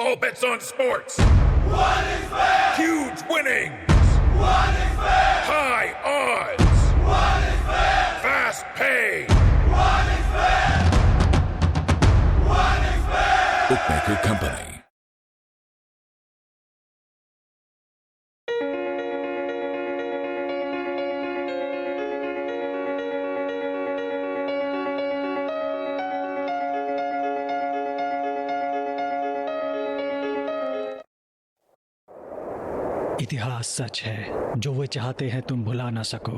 All bets on sports. What is fair? Huge winnings. What is fair? High odds. What is fair? Fast pay. What is fair? What is fair? Bookmaker Company. इतिहास सच है, जो वे चाहते हैं तुम भुला ना सको।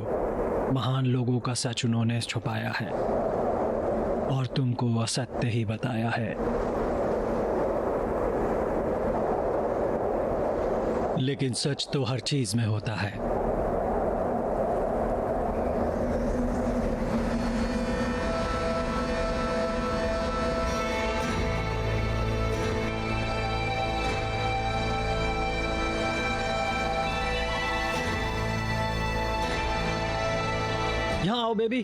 महान लोगों का सच उन्होंने छुपाया है और तुमको असत्य ही बताया है। लेकिन सच तो हर चीज में होता है। यहाँ आओ बेबी।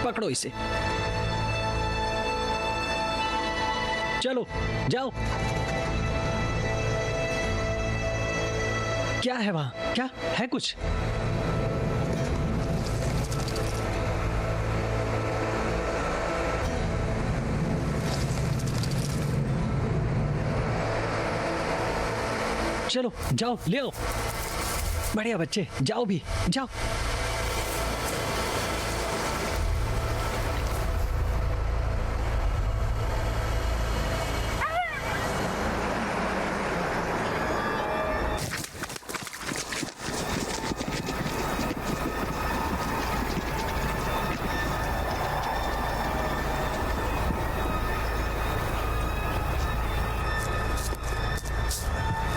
पकड़ो इसे। चलो जाओ। क्या है वहां? क्या है कुछ? चलो जाओ, ले आओ। बढ़िया बच्चे, जाओ भी, जाओ।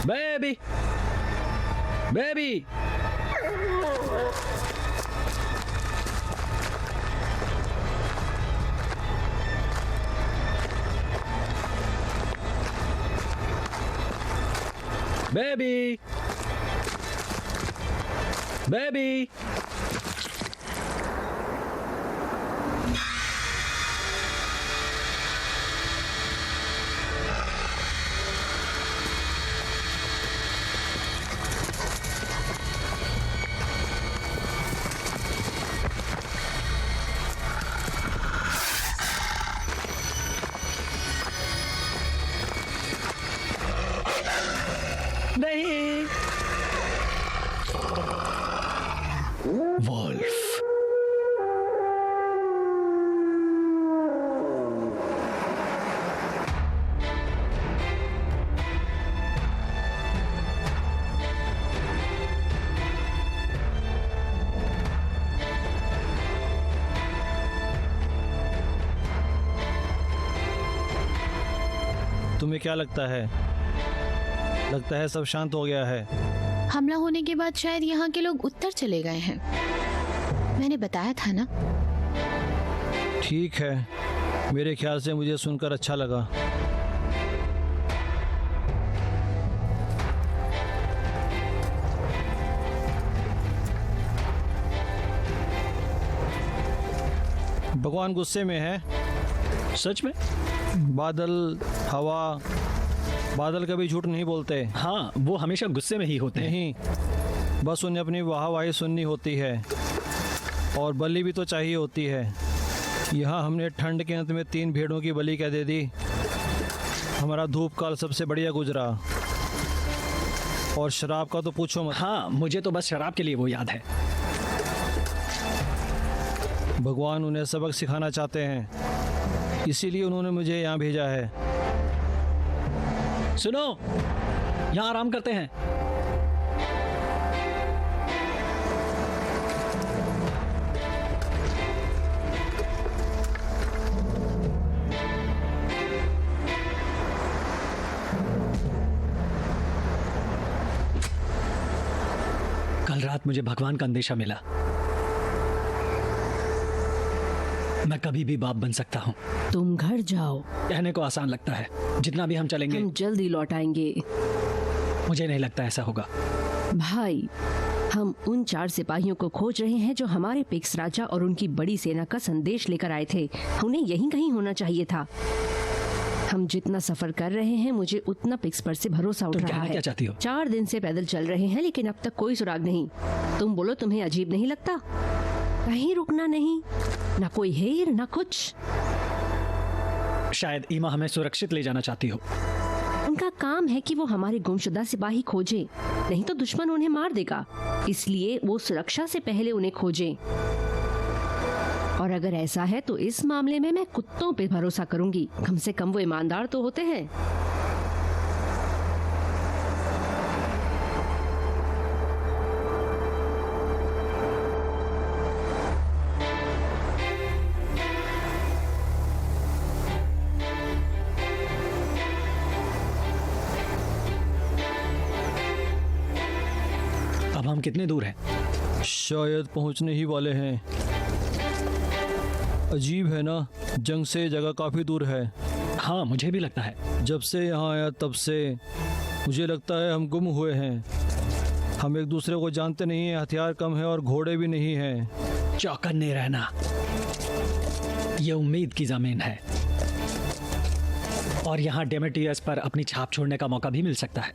Baby! Baby! Baby! Baby! नहीं। वॉल्फ। तुम्हें क्या लगता है? लगता है सब शांत हो गया है। हमला होने के बाद शायद यहाँ के लोग उत्तर चले गए हैं। मैंने बताया था ना। ठीक है, मेरे ख्याल से मुझे सुनकर अच्छा लगा। भगवान गुस्से में है। सच में? बादल, हवा, बादल कभी झूठ नहीं बोलते। हाँ, वो हमेशा गुस्से में ही होते हैं। नहीं, बस उन्हें अपनी वाहवाही सुननी होती है और बलि भी तो चाहिए होती है। यहाँ हमने ठंड के अंत में 3 भेड़ों की बलि क्या दे दी। हमारा धूप काल सबसे बढ़िया गुजरा और शराब का तो पूछो मत। हाँ, मुझे तो बस शराब के लिए वो याद है। भगवान उन्हें सबक सिखाना चाहते हैं, इसीलिए उन्होंने मुझे यहाँ भेजा है। सुनो, यहाँ आराम करते हैं। कल रात मुझे भगवान का अंदेशा मिला। मैं कभी भी बाप बन सकता हूँ। तुम घर जाओ। कहने को आसान लगता है। जितना भी हम चलेंगे, हम जल्दी लौट आएंगे। मुझे नहीं लगता ऐसा होगा। भाई, हम उन 4 सिपाहियों को खोज रहे हैं जो हमारे पिक्स राजा और उनकी बड़ी सेना का संदेश लेकर आए थे। उन्हें यहीं कहीं होना चाहिए था। हम जितना सफर कर रहे हैं मुझे उतना पिक्स पर से भरोसा उठ तुम रहा कहना है। क्या चाहती हो? 4 दिन से पैदल चल रहे हैं लेकिन अब तक कोई सुराग नहीं। तुम बोलो, तुम्हें अजीब नहीं लगता? कहीं रुकना नहीं, ना कोई हेर ना कुछ। शायद ईमा हमें सुरक्षित ले जाना चाहती हो। उनका काम है कि वो हमारे गुमशुदा सिपाही खोजे, नहीं तो दुश्मन उन्हें मार देगा। इसलिए वो सुरक्षा से पहले उन्हें खोजे। और अगर ऐसा है तो इस मामले में मैं कुत्तों पे भरोसा करूंगी। कम से कम वो ईमानदार तो होते हैं। अब हम कितने दूर हैं? शायद पहुंचने ही वाले हैं। अजीब है ना, जंग से जगह काफ़ी दूर है। हाँ, मुझे भी लगता है। जब से यहाँ आया तब से मुझे लगता है हम गुम हुए हैं। हम एक दूसरे को जानते नहीं हैं, हथियार कम है और घोड़े भी नहीं हैं। चौकन्ने रहना, ये उम्मीद की जमीन है। और यहाँ डेमेटियस पर अपनी छाप छोड़ने का मौका भी मिल सकता है।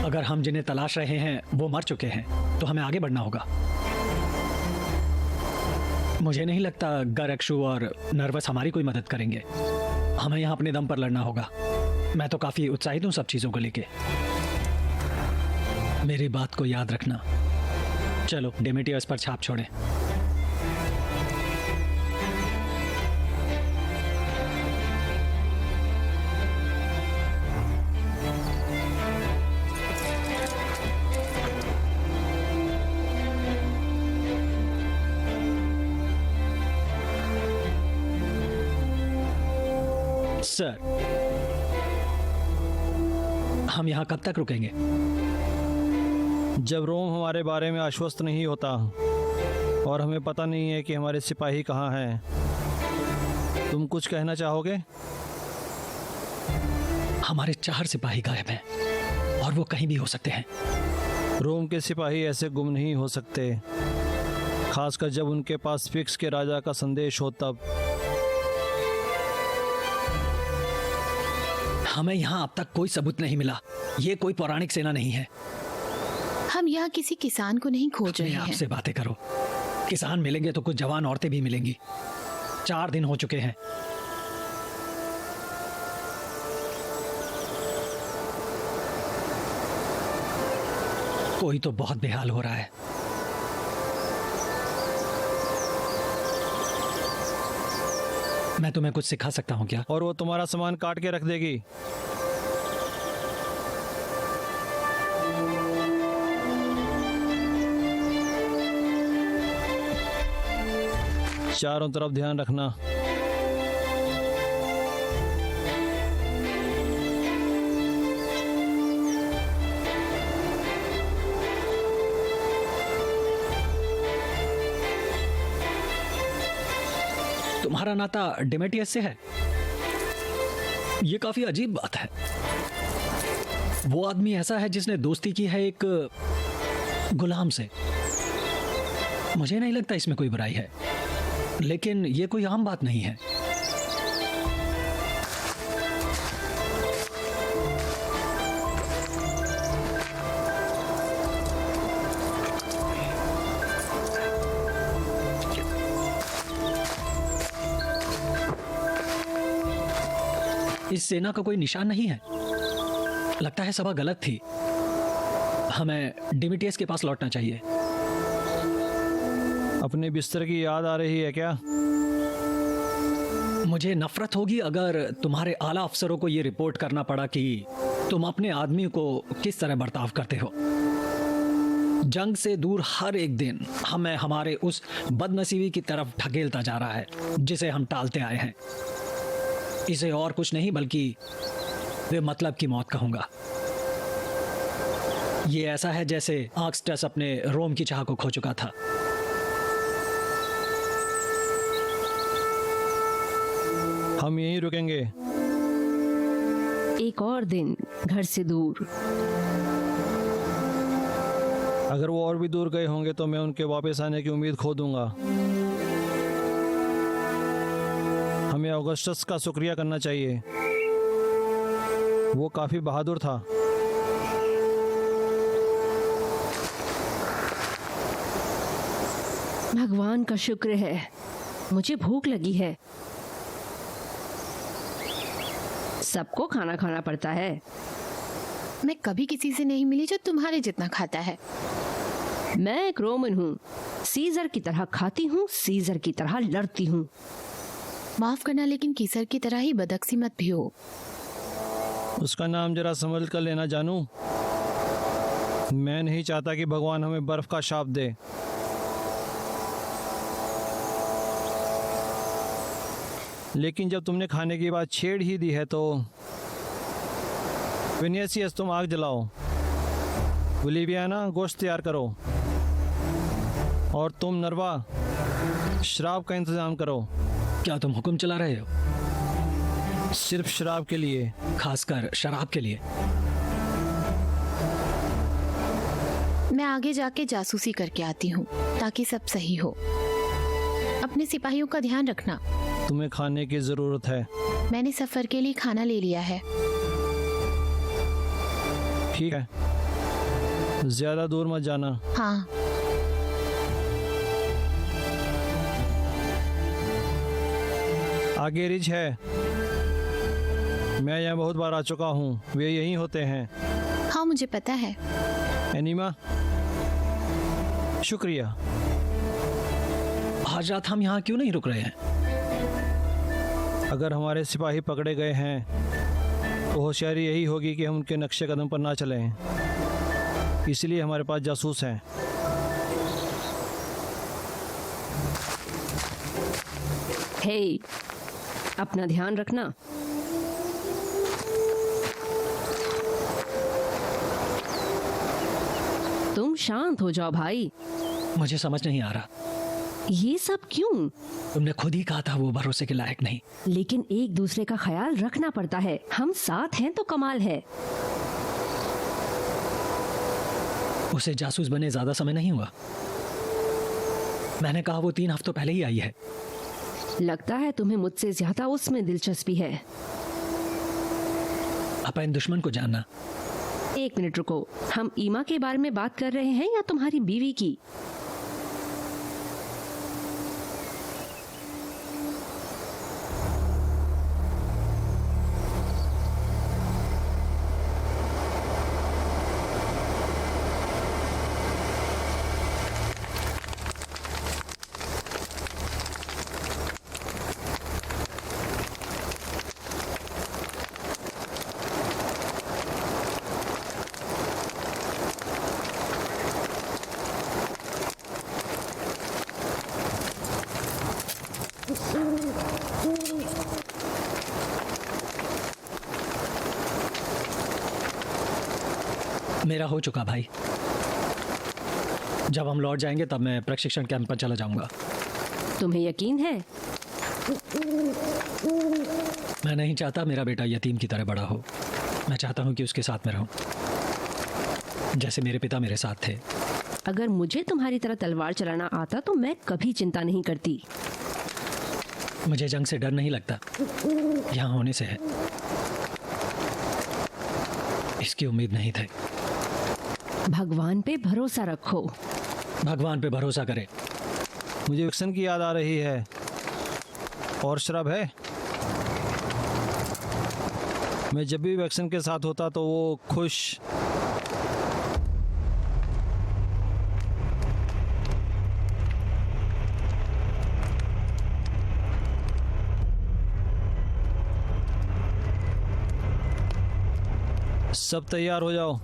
अगर हम जिन्हें तलाश रहे हैं वो मर चुके हैं तो हमें आगे बढ़ना होगा। मुझे नहीं लगता गरक्षु और नर्वस हमारी कोई मदद करेंगे। हमें यहाँ अपने दम पर लड़ना होगा। मैं तो काफी उत्साहित हूँ सब चीजों को लेके। मेरी बात को याद रखना। चलो डेमेटियस पर छाप छोड़ें। सर, हम यहाँ कब तक रुकेंगे? जब रोम हमारे बारे में आश्वस्त नहीं होता और हमें पता नहीं है कि हमारे सिपाही कहाँ हैं। तुम कुछ कहना चाहोगे? हमारे 4 सिपाही गायब हैं और वो कहीं भी हो सकते हैं। रोम के सिपाही ऐसे गुम नहीं हो सकते, खासकर जब उनके पास फिक्स के राजा का संदेश हो तब। हमें यहाँ अब तक कोई सबूत नहीं मिला। ये कोई पौराणिक सेना नहीं है। हम यहाँ किसी किसान को नहीं खोज रहे अपने आप हैं। से बातें करो। किसान मिलेंगे तो कुछ जवान औरतें भी मिलेंगी। 4 दिन हो चुके हैं। कोई तो बहुत बेहाल हो रहा है। मैं तुम्हें कुछ सिखा सकता हूँ क्या? और वो तुम्हारा सामान काट के रख देगी। चारों तरफ ध्यान रखना। तुम्हारा नाता डेमेटियस से है? ये काफी अजीब बात है। वो आदमी ऐसा है जिसने दोस्ती की है एक गुलाम से। मुझे नहीं लगता इसमें कोई बुराई है, लेकिन ये कोई आम बात नहीं है। इस सेना का कोई निशान नहीं है। लगता है सभा गलत थी। हमें डिमिटियस के पास लौटना चाहिए। अपने बिस्तर की याद आ रही है क्या? मुझे नफरत होगी अगर तुम्हारे आला अफसरों को यह रिपोर्ट करना पड़ा कि तुम अपने आदमी को किस तरह बर्ताव करते हो। जंग से दूर हर एक दिन हमें हमारे उस बदनसीबी की तरफ ढकेलता जा रहा है जिसे हम टालते आए हैं। इसे और कुछ नहीं बल्कि वे मतलब की मौत कहूंगा। ये ऐसा है जैसे आक्सटस अपने रोम की चाह को खो चुका था। हम यहीं रुकेंगे। एक और दिन घर से दूर। अगर वो और भी दूर गए होंगे तो मैं उनके वापस आने की उम्मीद खो दूंगा। हमें ऑगस्टस का शुक्रिया करना चाहिए, वो काफी बहादुर था। भगवान का शुक्र है, मुझे भूख लगी है। सबको खाना खाना पड़ता है। मैं कभी किसी से नहीं मिली जो तुम्हारे जितना खाता है। मैं एक रोमन हूँ, सीजर की तरह खाती हूँ, सीजर की तरह लड़ती हूँ। माफ करना, लेकिन कीसर की तरह ही बदकिस्मत भी हो। उसका नाम जरा संभल कर लेना जानू। मैं नहीं चाहता कि भगवान हमें बर्फ का शाप दे। लेकिन जब तुमने खाने की बात छेड़ ही दी है तो विनियसियस, तुम आग जलाओ। बुलिवियाना, गोश्त तैयार करो। और तुम नरवा, शराब का इंतजाम करो। क्या तुम हुक्म चला रहे हो? सिर्फ शराब के लिए। खासकर शराब के लिए। मैं आगे जाके जासूसी करके आती हूँ ताकि सब सही हो। अपने सिपाहियों का ध्यान रखना। तुम्हें खाने की जरूरत है। मैंने सफर के लिए खाना ले लिया है। ठीक है, ज्यादा दूर मत जाना। हाँ। आगे रिज है। मैं यहाँ बहुत बार आ चुका हूँ, वे यहीं होते हैं। हाँ, मुझे पता है। एनिमा, शुक्रिया। आज रात हम यहाँ क्यों नहीं रुक रहे हैं? अगर हमारे सिपाही पकड़े गए हैं तो होशियारी यही होगी कि हम उनके नक्शे कदम पर ना चलें। इसलिए हमारे पास जासूस हैं। हे, अपना ध्यान रखना। तुम शांत हो जाओ भाई। मुझे समझ नहीं आ रहा। ये सब क्यों? तुमने खुद ही कहा था वो भरोसे के लायक नहीं। लेकिन एक दूसरे का ख्याल रखना पड़ता है। हम साथ हैं तो कमाल है। उसे जासूस बने ज्यादा समय नहीं हुआ। मैंने कहा वो 3 हफ्तों पहले ही आई है। लगता है तुम्हें मुझसे ज्यादा उसमें दिलचस्पी है। अपन दुश्मन को जानना। 1 मिनट रुको, हम ईमा के बारे में बात कर रहे हैं या तुम्हारी बीवी की? मेरा हो चुका भाई। जब हम लौट जाएंगे तब मैं प्रशिक्षण कैंप पर चला जाऊंगा। तुम्हें यकीन है? मैं नहीं चाहता मेरा बेटा यतीम की तरह बड़ा हो। मैं चाहता हूं कि उसके साथ में रहूं, जैसे मेरे पिता मेरे साथ थे। अगर मुझे तुम्हारी तरह तलवार चलाना आता तो मैं कभी चिंता नहीं करती। मुझे जंग से डर नहीं लगता, यहाँ होने से है। इसकी उम्मीद नहीं थी। भगवान पे भरोसा रखो। भगवान पे भरोसा करे। मुझे वैक्सन की याद आ रही है। और शराब है। मैं जब भी वैक्सन के साथ होता तो वो खुश। सब तैयार हो जाओ।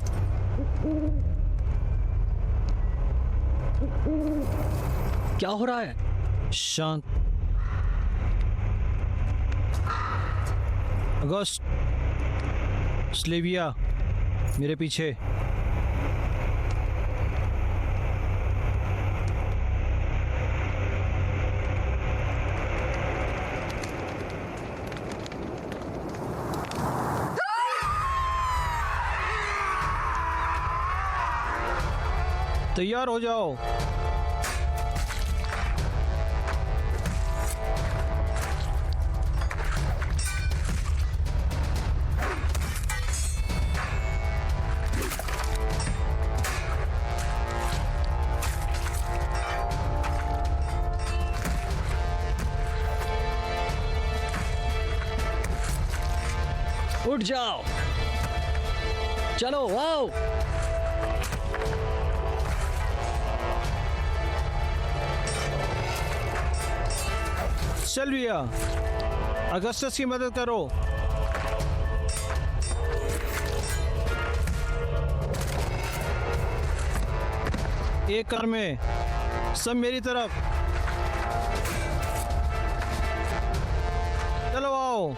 क्या हो रहा है? शांत। अगस्त, स्लेविया, मेरे पीछे। तैयार हो जाओ। उठ जाओ, चलो आओ। सिल्विया, अगस्टस की मदद करो। एक कर में, सब मेरी तरफ। चलो आओ।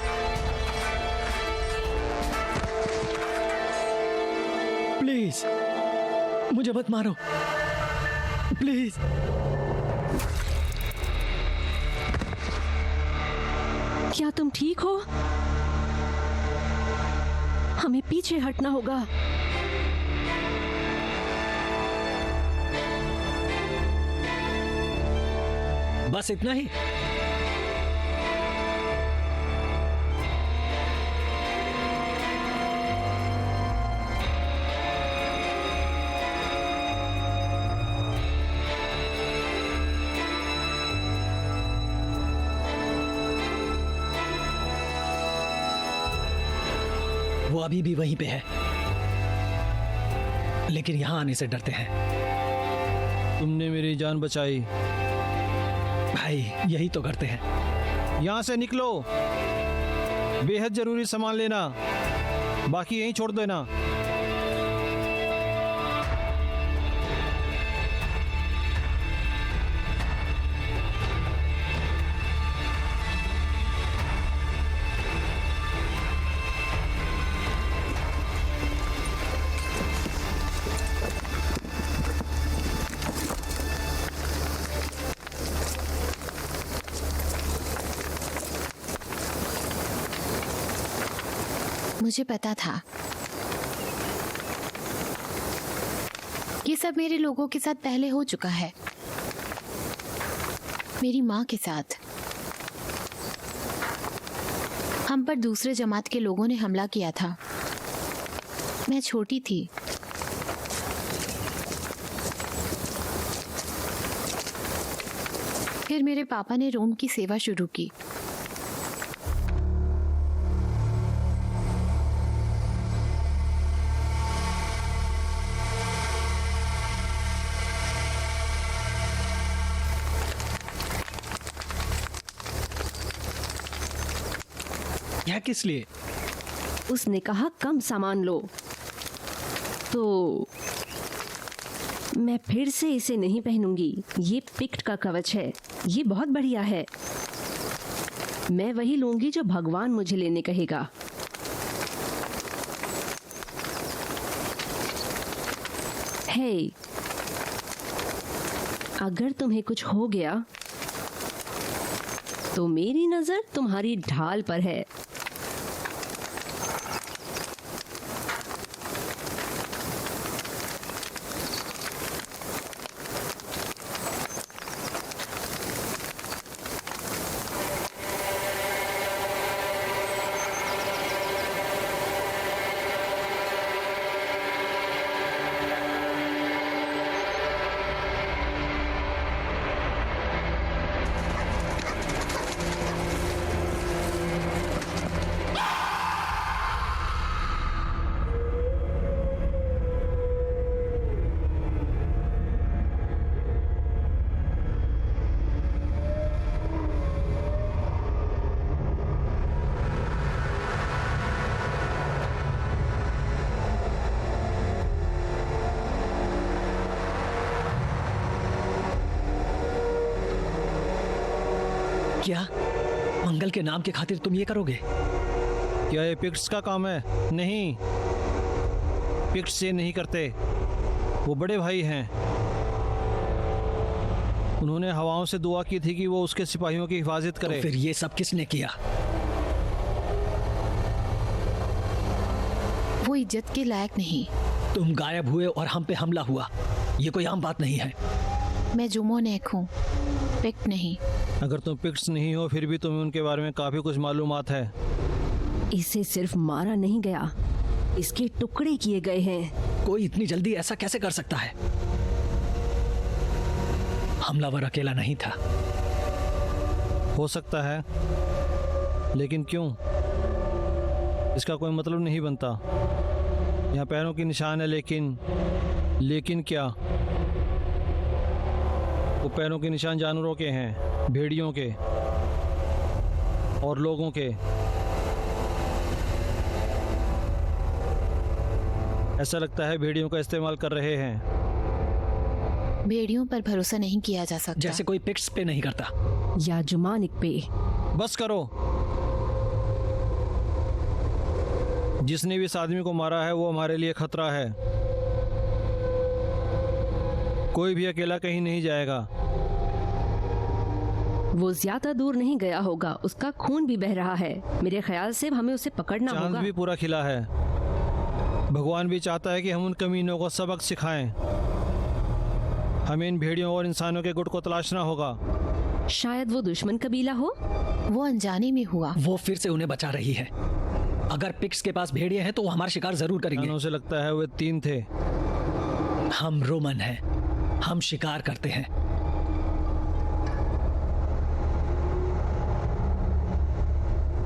प्लीज मुझे मत मारो, प्लीज। क्या तुम ठीक हो? हमें पीछे हटना होगा। बस इतना ही? वो अभी भी वहीं पे है, लेकिन यहां आने से डरते हैं। तुमने मेरी जान बचाई। भाई यही तो करते हैं। यहाँ से निकलो, बेहद जरूरी सामान लेना, बाकी यहीं छोड़ देना। मुझे पता था ये सब मेरे लोगों के साथ पहले हो चुका है, मेरी माँ के साथ। हम पर दूसरे जमात के लोगों ने हमला किया था। मैं छोटी थी। फिर मेरे पापा ने रोम की सेवा शुरू की। यह किस लिए? उसने कहा कम सामान लो, तो मैं फिर से इसे नहीं पहनूंगी। ये पिक्ट का कवच है, ये बहुत बढ़िया है। मैं वही लूंगी जो भगवान मुझे लेने कहेगा। हे, अगर तुम्हें कुछ हो गया तो मेरी नजर तुम्हारी ढाल पर है। क्या मंगल के नाम के खातिर तुम ये करोगे? क्या ये पिक्ट्स का काम है? नहीं, पिक्ट्स ये नहीं करते। वो बड़े भाई हैं। उन्होंने हवाओं से दुआ की थी कि वो उसके सिपाहियों की हिफाजत करे। तो फिर ये सब किसने किया? वो इज्जत के लायक नहीं। तुम गायब हुए और हम पे हमला हुआ, ये कोई आम बात नहीं है। मैं जुमोनेक हूँ, पिक्ट नहीं। अगर तुम पिक्ट्स नहीं हो फिर भी तुम्हें उनके बारे में काफ़ी कुछ मालूमात है। इसे सिर्फ मारा नहीं गया, इसके टुकड़े किए गए हैं। कोई इतनी जल्दी ऐसा कैसे कर सकता है? हमलावर अकेला नहीं था। हो सकता है, लेकिन क्यों? इसका कोई मतलब नहीं बनता। यहाँ पैरों की निशान है, लेकिन क्या? वो पैरों के निशान जानवरों के हैं, भेड़ियों के और लोगों के। ऐसा लगता है भेड़ियों का इस्तेमाल कर रहे हैं। भेड़ियों पर भरोसा नहीं किया जा सकता। जैसे कोई पिक्स पे नहीं करता। या जुमानिक पे। बस करो। जिसने भी इस आदमी को मारा है वो हमारे लिए खतरा है। कोई भी अकेला कहीं नहीं जाएगा। वो ज्यादा दूर नहीं गया होगा, उसका खून भी बह रहा है। मेरे ख्याल से हमें उसे पकड़ना चांद होगा। भी पूरा खिला है। भगवान भी चाहता है कि हम उन कमीनों को सबक सिखाएं। हमें इन भेड़ियों और इंसानों के गुट को तलाशना होगा। शायद वो दुश्मन कबीला हो। वो अनजाने में हुआ। वो फिर से उन्हें बचा रही है। अगर पिक्स के पास भेड़िए हैं तो वो हमारा शिकार जरूर करेंगे। उसे लगता है वे 3 थे। हम रोमन हैं, हम शिकार करते हैं।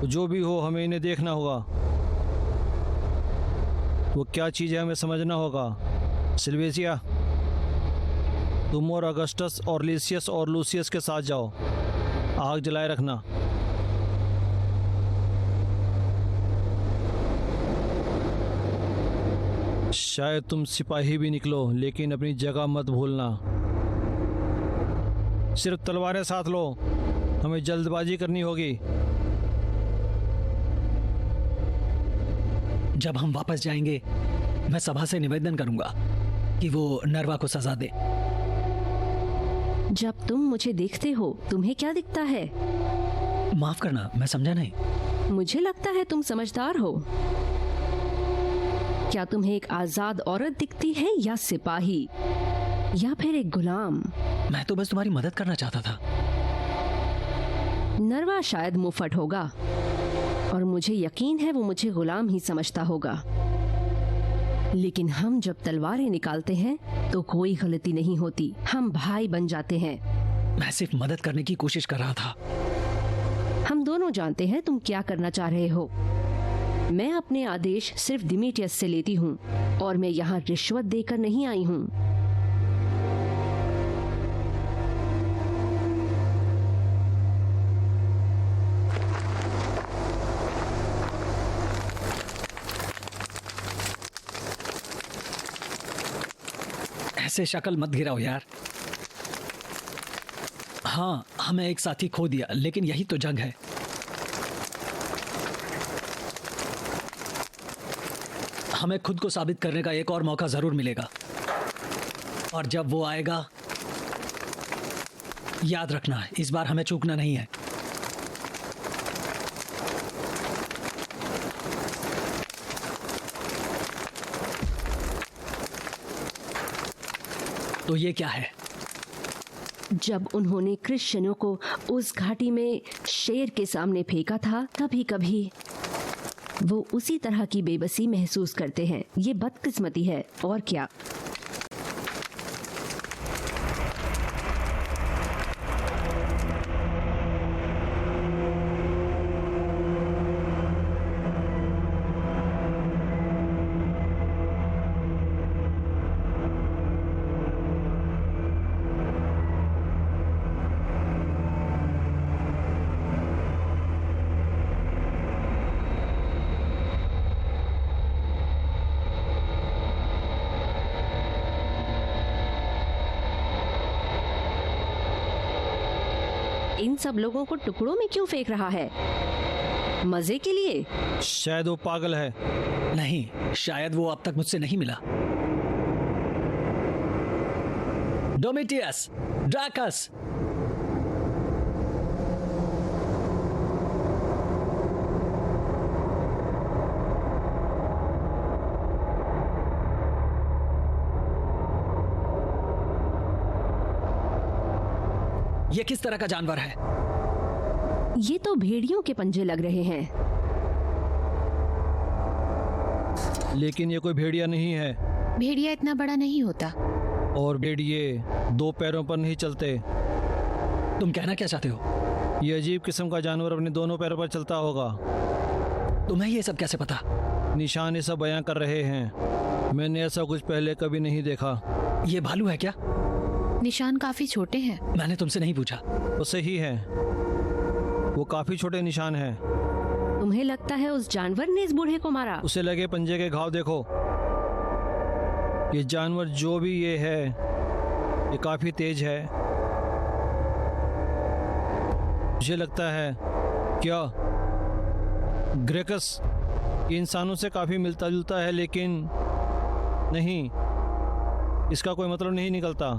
जो भी हो हमें इन्हें देखना होगा। वो क्या चीज़ है हमें समझना होगा। सिल्वेसिया, तुम और अगस्टस और लिसियस और लूसियस के साथ जाओ, आग जलाए रखना। शायद तुम सिपाही भी निकलो, लेकिन अपनी जगह मत भूलना। सिर्फ तलवारें साथ लो, हमें जल्दबाजी करनी होगी। जब हम वापस जाएंगे मैं सभा से निवेदन करूंगा कि वो नरवा को सजा दे। जब तुम मुझे देखते हो तुम्हें क्या दिखता है? माफ करना, मैं समझा नहीं। मुझे लगता है तुम समझदार हो। क्या तुम्हें एक आजाद औरत दिखती है या सिपाही या फिर एक गुलाम? मैं तो बस तुम्हारी मदद करना चाहता था। नरवा शायद मुफट होगा और मुझे यकीन है वो मुझे गुलाम ही समझता होगा। लेकिन हम जब तलवारें निकालते हैं तो कोई गलती नहीं होती, हम भाई बन जाते हैं। मैं सिर्फ मदद करने की कोशिश कर रहा था। हम दोनों जानते हैं तुम क्या करना चाह रहे हो। मैं अपने आदेश सिर्फ डिमेटियस से लेती हूँ और मैं यहाँ रिश्वत देकर नहीं आई हूँ। ऐसे शक्ल मत गिराओ यार। हाँ, हमें एक साथी खो दिया, लेकिन यही तो जंग है। हमें खुद को साबित करने का एक और मौका जरूर मिलेगा, और जब वो आएगा याद रखना, इस बार हमें चूकना नहीं है। तो ये क्या है? जब उन्होंने क्रिश्चियनों को उस घाटी में शेर के सामने फेंका था, कभी कभी वो उसी तरह की बेबसी महसूस करते हैं। ये बदकिस्मती है और क्या। इन सब लोगों को टुकड़ों में क्यों फेंक रहा है? मजे के लिए? शायद वो पागल है। नहीं, शायद वो अब तक मुझसे नहीं मिला। डोमिटियस, ड्राकस, ये किस तरह का जानवर है? ये तो भेड़ियों के पंजे लग रहे हैं। लेकिन ये कोई भेड़िया नहीं है, भेड़िया इतना बड़ा नहीं होता। और भेड़िए 2 पैरों पर नहीं चलते। तुम कहना क्या चाहते हो? ये अजीब किस्म का जानवर अपने दोनों पैरों पर चलता होगा। तुम्हें ये सब कैसे पता? निशान ये सब बयां कर रहे हैं। मैंने ऐसा कुछ पहले कभी नहीं देखा। ये भालू है क्या? निशान काफी छोटे हैं। मैंने तुमसे नहीं पूछा। वो सही है, वो काफी छोटे निशान हैं। तुम्हें लगता है उस जानवर ने इस बूढ़े को मारा? उसे लगे पंजे के घाव देखो। ये जानवर जो भी ये है, ये काफी तेज है। मुझे लगता है क्या ग्रेकस ये इंसानों से काफी मिलता जुलता है, लेकिन नहीं, इसका कोई मतलब नहीं निकलता।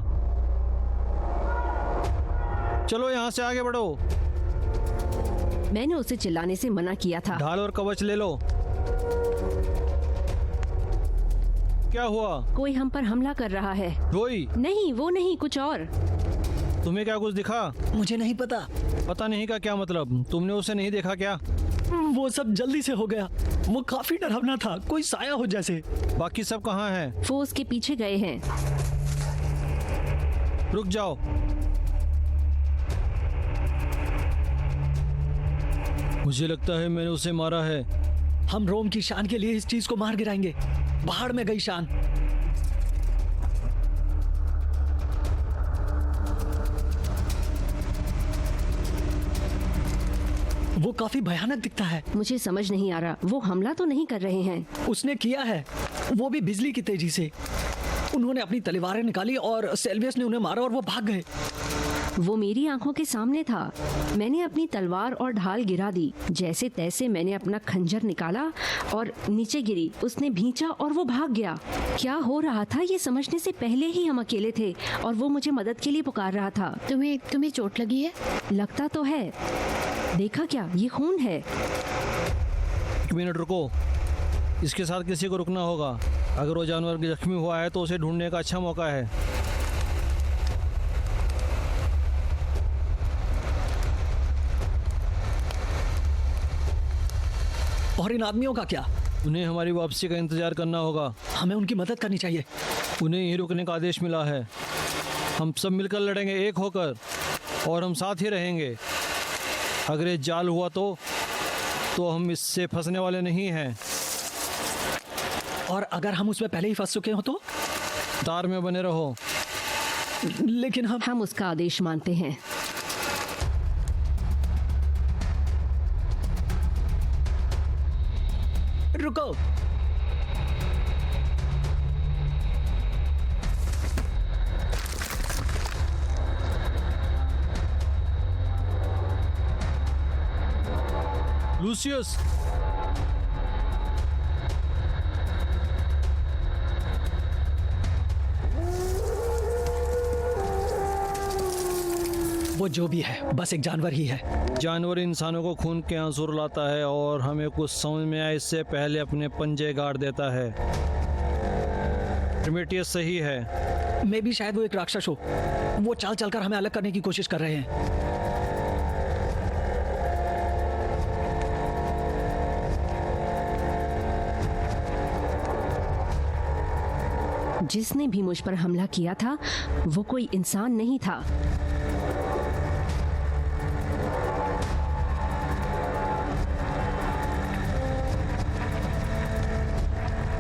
चलो यहाँ से आगे बढ़ो। मैंने उसे चिल्लाने से मना किया था। ढाल और कवच ले लो। क्या हुआ? कोई हम पर हमला कर रहा है। रोई, नहीं, वो नहीं, कुछ और। तुम्हें क्या कुछ दिखा? मुझे नहीं पता। पता नहीं का क्या मतलब? तुमने उसे नहीं देखा क्या? वो सब जल्दी से हो गया। वो काफी डरावना था, कोई साया हो जैसे। बाकी सब कहाँ हैं? वो उसके पीछे गए हैं। रुक जाओ। मुझे लगता है मैंने उसे मारा है। हम रोम की शान के लिए इस चीज को मार गिराएंगे। पहाड़ में गई शान। वो काफी भयानक दिखता है। मुझे समझ नहीं आ रहा, वो हमला तो नहीं कर रहे हैं। उसने किया है, वो भी बिजली की तेजी से। उन्होंने अपनी तलवारें निकाली और सेल्वियस ने उन्हें मारा और वो भाग गए। वो मेरी आंखों के सामने था। मैंने अपनी तलवार और ढाल गिरा दी। जैसे तैसे मैंने अपना खंजर निकाला और नीचे गिरी। उसने भींचा और वो भाग गया। क्या हो रहा था ये समझने से पहले ही हम अकेले थे और वो मुझे मदद के लिए पुकार रहा था। तुम्हें चोट लगी है? लगता तो है। देखा क्या? ये खून है। 1 मिनट रुको, इसके साथ किसी को रुकना होगा। अगर वो जानवर जख्मी हुआ है तो उसे ढूंढने का अच्छा मौका है। और इन आदमियों का क्या? उन्हें हमारी वापसी का इंतजार करना होगा। हमें उनकी मदद करनी चाहिए। उन्हें यहीं रुकने का आदेश मिला है। हम सब मिलकर लड़ेंगे, एक होकर, और हम साथ ही रहेंगे। अगर ये जाल हुआ तो हम इससे फंसने वाले नहीं हैं। और अगर हम उसमें पहले ही फंस चुके हो तो? तार में बने रहो। लेकिन हम उसका आदेश मानते हैं। रुको। लूसियस, वो जो भी है बस एक जानवर ही है। जानवर इंसानों को खून के आंसू रुलाता है और हमें कुछ समझ में आए इससे पहले अपने पंजे गाड़ देता है। प्रोमेथियस सही है। मैं भी शायद वो एक राक्षस हो। वो चाल चलकर हमें अलग करने की कोशिश कर रहे हैं। जिसने भी मुझ पर हमला किया था वो कोई इंसान नहीं था।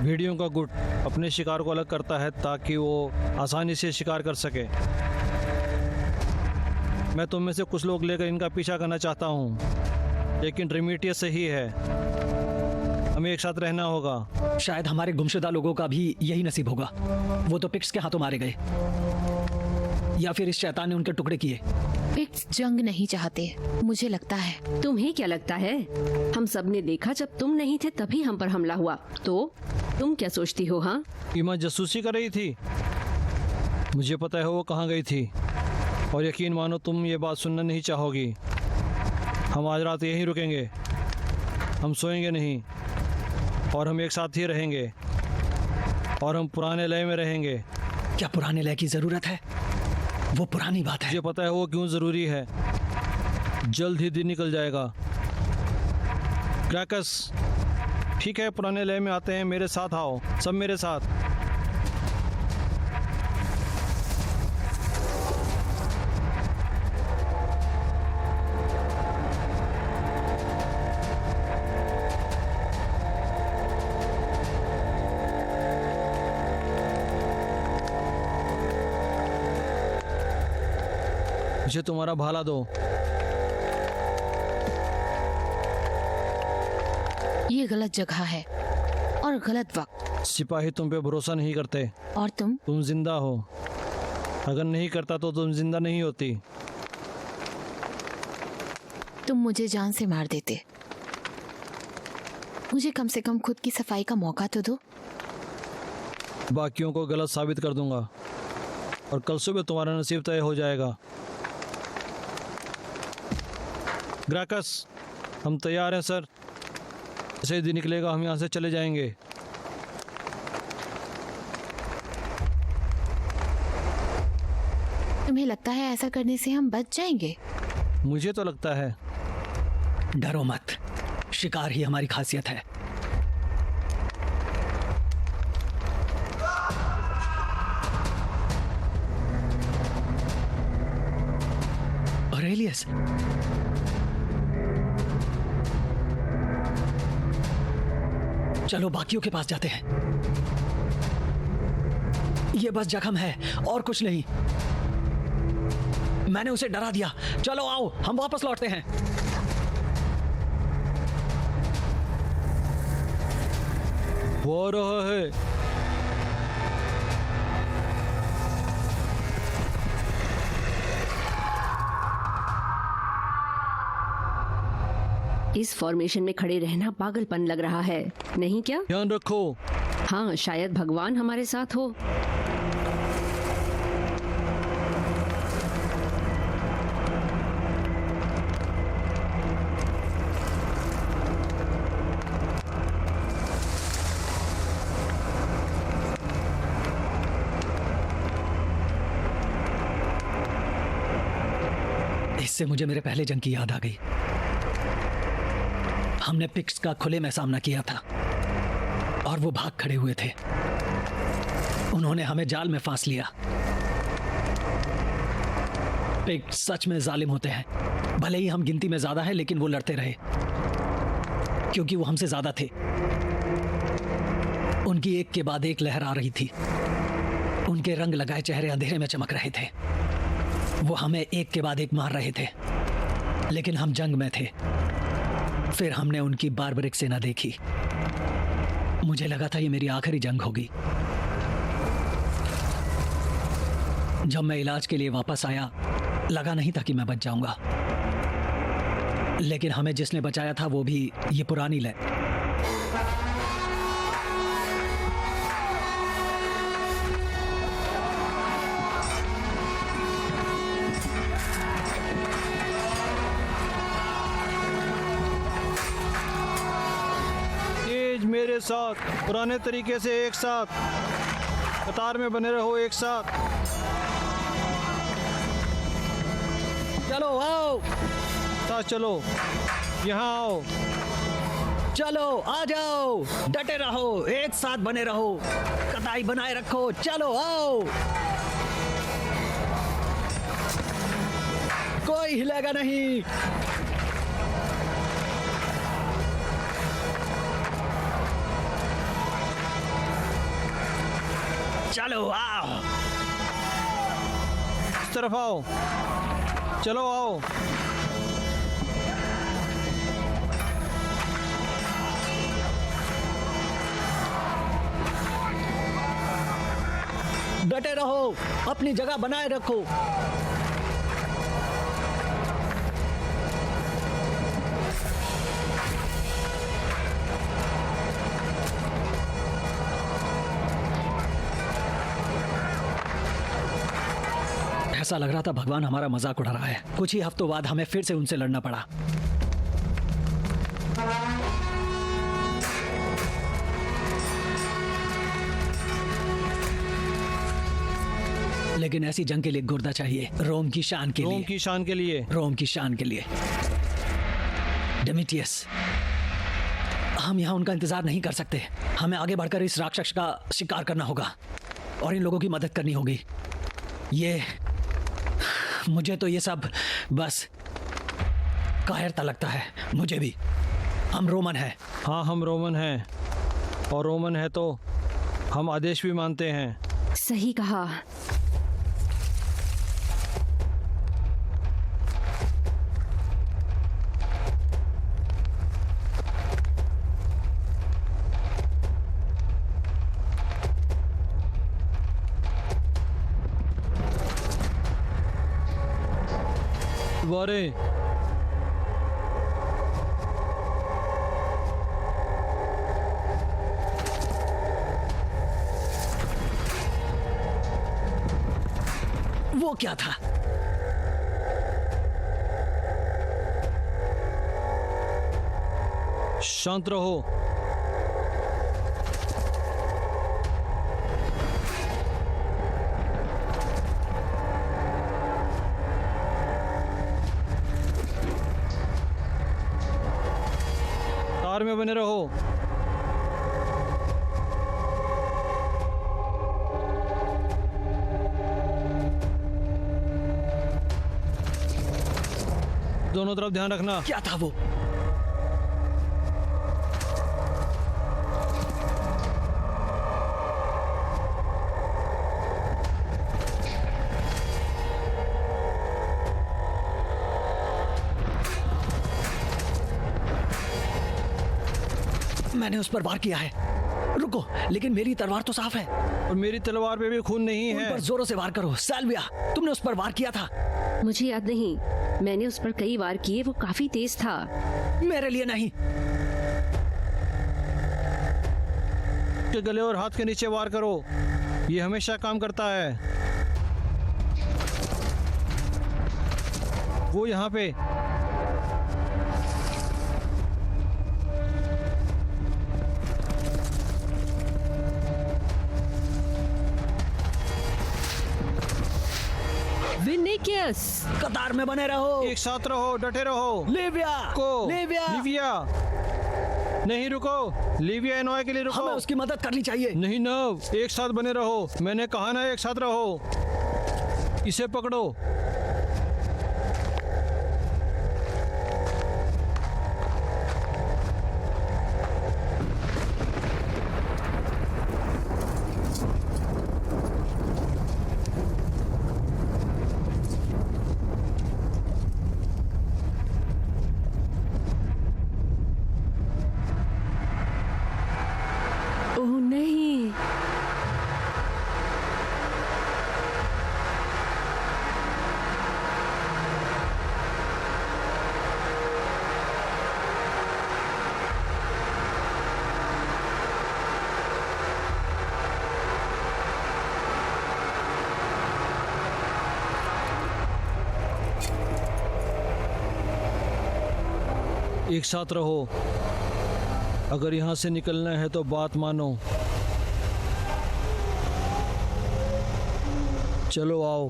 भेड़ियों का गुट अपने शिकार को अलग करता है ताकि वो आसानी से शिकार कर सके। मैं तुम में से कुछ लोग लेकर इनका पीछा करना चाहता हूँ, लेकिन प्रोमेथियस सही है, हमें एक साथ रहना होगा। शायद हमारे गुमशुदा लोगों का भी यही नसीब होगा। वो तो पिक्स के हाथों मारे गए, या फिर इस शैतान ने उनके टुकड़े किए। पिक्स जंग नहीं चाहते, मुझे लगता है। तुम्हें क्या लगता है? हम सब ने देखा जब तुम नहीं थे तभी हम पर हमला हुआ। तो तुम क्या सोचती हो? हाँ, ईमा जासूसी कर रही थी। मुझे पता है वो कहाँ गई थी, और यकीन मानो तुम ये बात सुनना नहीं चाहोगी। हम आज रात यहीं रुकेंगे, हम सोएंगे नहीं, और हम एक साथ ही रहेंगे, और हम पुराने लय में रहेंगे। क्या पुराने लय की जरूरत है? वो पुरानी बात है। मुझे पता है वो क्यों जरूरी है। जल्द ही दिन निकल जाएगा। क्रैकस, ठीक है, पुराने लय में आते हैं। मेरे साथ आओ, सब मेरे साथ। मुझे तुम्हारा भाला दो। ये गलत जगह है और गलत वक्त। सिपाही तुम पे भरोसा नहीं करते। और तुम जिंदा हो। अगर नहीं करता तो तुम जिंदा नहीं होती। तुम मुझे जान से मार देते। मुझे कम से कम खुद की सफाई का मौका तो दो। बाकियों को गलत साबित कर दूंगा और कल सुबह तुम्हारा नसीब तय हो जाएगा। ग्राकस, हम तैयार हैं सर। जैसे ही दिन निकलेगा हम यहाँ से चले जाएंगे। तुम्हें लगता है ऐसा करने से हम बच जाएंगे? मुझे तो लगता है। डरो मत, शिकार ही हमारी खासियत है। ऑरेलियस, चलो बाकियों के पास जाते हैं। ये बस जख्म है और कुछ नहीं। मैंने उसे डरा दिया। चलो आओ, हम वापस लौटते हैं। वो आ रहा है। इस फॉर्मेशन में खड़े रहना पागलपन लग रहा है, नहीं क्या? ध्यान रखो। हाँ, शायद भगवान हमारे साथ हो। इससे मुझे मेरे पहले जंग की याद आ गई। हमने पिक्स का खुले में सामना किया था और वो भाग खड़े हुए थे। उन्होंने हमें जाल में फांस लिया। पिक्स सच में जालिम होते हैं। भले ही हम गिनती में ज्यादा हैं, लेकिन वो लड़ते रहे क्योंकि वो हमसे ज्यादा थे। उनकी एक के बाद एक लहर आ रही थी। उनके रंग लगाए चेहरे अंधेरे में चमक रहे थे। वो हमें एक के बाद एक मार रहे थे, लेकिन हम जंग में थे। फिर हमने उनकी बार्बरिक सेना देखी। मुझे लगा था ये मेरी आखिरी जंग होगी। जब मैं इलाज के लिए वापस आया, लगा नहीं था कि मैं बच जाऊंगा, लेकिन हमें जिसने बचाया था वो भी ये पुरानी लय। मेरे साथ पुराने तरीके से एक साथ कतार में बने रहो, एक साथ। चलो आओ, साथ चलो, यहाँ आओ। चलो आ जाओ, डटे रहो, एक साथ बने रहो, कताई बनाए रखो। चलो आओ, कोई हिलेगा नहीं। चलो आओ, इस तरफ आओ। चलो आओ। डटे रहो, अपनी जगह बनाए रखो। ऐसा लग रहा था भगवान हमारा मजाक उड़ा रहा है। कुछ ही हफ्तों बाद हमें फिर से उनसे लड़ना पड़ा। लेकिन ऐसी जंग के लिए गुर्दा चाहिए, रोम की शान के रोम लिए। की शान के लिए। रोम की शान के लिए। डेमेटियस, हम यहाँ उनका इंतजार नहीं कर सकते। हमें आगे बढ़कर इस राक्षस का शिकार करना होगा और इन लोगों की मदद करनी होगी। मुझे तो ये सब बस कायरता लगता है। मुझे भी। हम रोमन हैं। हाँ, हम रोमन हैं, और रोमन है तो हम आदेश भी मानते हैं। सही कहा। वारे, वो क्या था? शांत रहो। तार में बने रहो। दोनों तरफ ध्यान रखना। क्या था वो? मैंने उस पर वार किया है। रुको, लेकिन मेरी तलवार तो साफ है। और मेरी तलवार पे भी खून नहीं उन है। पर जोरों से वार करो। साल्विया, तुमने उस पर वार किया था। मुझे याद नहीं, मैंने उस पर कई वार किए, वो काफी तेज था। मेरे लिए नहीं। के गले और हाथ के नीचे वार करो, ये हमेशा काम करता है। वो यहाँ पे। विनिकियस, कतार में बने रहो। एक साथ रहो, डटे रहो। लिविया को लिविया, लिविया, नहीं रुको। लिविया एनोआ के लिए रुको। हमें उसकी मदद करनी चाहिए। नहीं नव, एक साथ बने रहो। मैंने कहा ना, एक साथ रहो। इसे पकड़ो। ओह नहीं, एक साथ रहो। अगर यहाँ से निकलना है तो बात मानो। चलो आओ।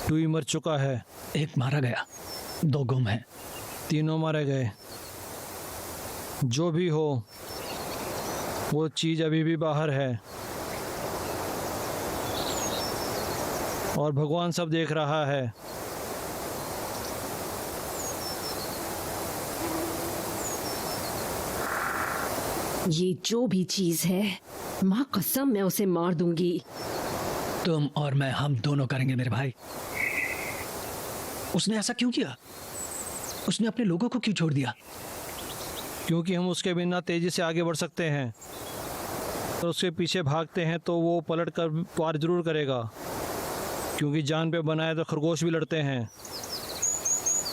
टूई मर चुका है। एक मारा गया, 2 गुम हैं। तीनों मारे गए। जो भी हो, वो चीज अभी भी बाहर है और भगवान सब देख रहा है। ये जो भी चीज है, माँ कसम मैं उसे मार दूंगी। तुम और मैं, हम दोनों करेंगे मेरे भाई। उसने ऐसा क्यों किया? उसने अपने लोगों को क्यों छोड़ दिया? क्योंकि हम उसके बिना तेजी से आगे बढ़ सकते हैं। और उसके पीछे भागते हैं तो वो पलट कर वार जरूर करेगा, क्योंकि जान पे बना है तो खरगोश भी लड़ते हैं।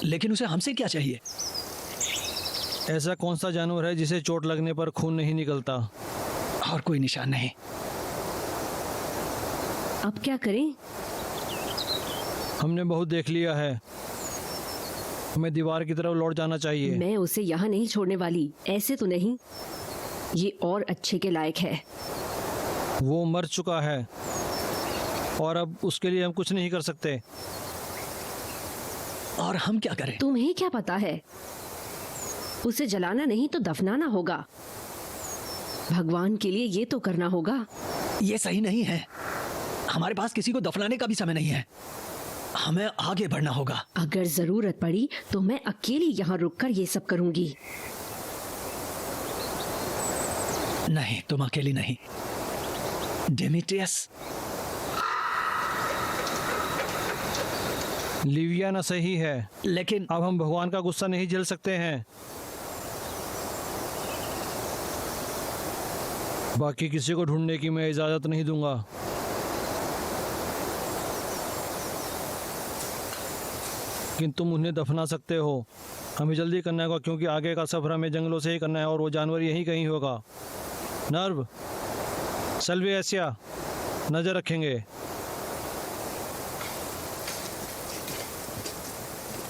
लेकिन उसे हमसे क्या चाहिए? ऐसा कौन सा जानवर है जिसे चोट लगने पर खून नहीं निकलता? और कोई निशान नहीं। अब क्या करें? हमने बहुत देख लिया है। हमें दीवार की तरफ लौट जाना चाहिए। मैं उसे यहाँ नहीं छोड़ने वाली, ऐसे तो नहीं। ये और अच्छे के लायक है। वो मर चुका है और अब उसके लिए हम कुछ नहीं कर सकते। और हम क्या करें? तुम्हें क्या पता है? उसे जलाना नहीं तो दफनाना होगा। भगवान के लिए ये तो करना होगा। ये सही नहीं है। हमारे पास किसी को दफनाने का भी समय नहीं है। हमें आगे बढ़ना होगा। अगर जरूरत पड़ी तो मैं अकेली यहाँ रुककर ये सब करूंगी। नहीं, तुम अकेली नहीं। डेमेट्रियस, लिवियाना सही है, लेकिन अब हम भगवान का गुस्सा नहीं झेल सकते हैं। बाकी किसी को ढूंढने की मैं इजाजत नहीं दूंगा। लेकिन तुम उन्हें दफना सकते हो। हमें जल्दी करना होगा क्योंकि आगे का सफर हमें जंगलों से ही करना है और वो जानवर यहीं कहीं होगा। नर्व, सल्वेसिया, नजर रखेंगे।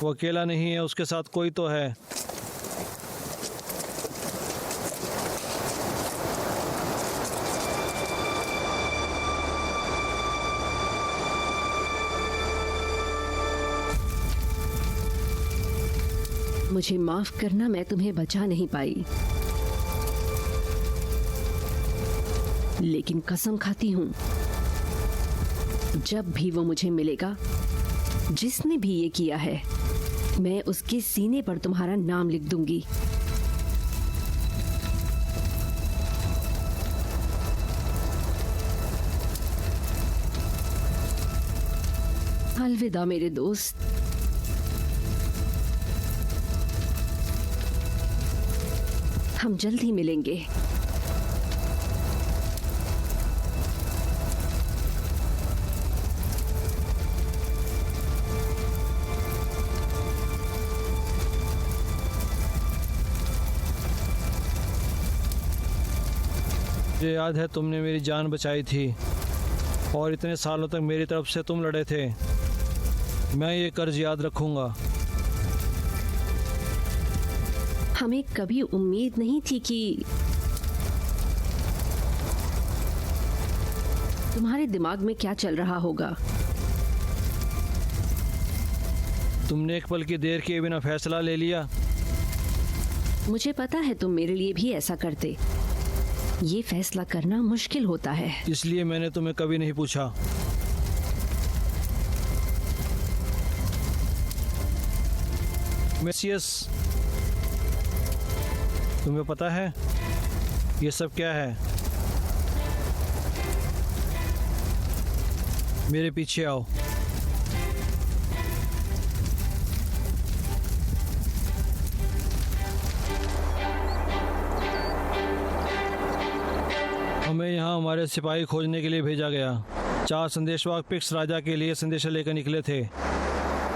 वो अकेला नहीं है, उसके साथ कोई तो है। मुझे माफ करना, मैं तुम्हें बचा नहीं पाई, लेकिन कसम खाती हूँ जब भी वो मुझे मिलेगा, जिसने भी ये किया है, मैं उसके सीने पर तुम्हारा नाम लिख दूंगी। अलविदा मेरे दोस्त। हम जल्द ही मिलेंगे। मुझे याद है तुमने मेरी जान बचाई थी और इतने सालों तक मेरी तरफ से तुम लड़े थे। मैं ये कर्ज याद रखूंगा। हमें कभी उम्मीद नहीं थी कि तुम्हारे दिमाग में क्या चल रहा होगा। तुमने एक पल की देर किए बिना फैसला ले लिया। मुझे पता है तुम मेरे लिए भी ऐसा करते। ये फैसला करना मुश्किल होता है। इसलिए मैंने तुम्हें कभी नहीं पूछा। मेसियस, तुम्हें पता है ये सब क्या है? मेरे पीछे आओ। हमें यहाँ हमारे सिपाही खोजने के लिए भेजा गया। 4 संदेशवाहक पिक्स राजा के लिए संदेशा लेकर निकले थे।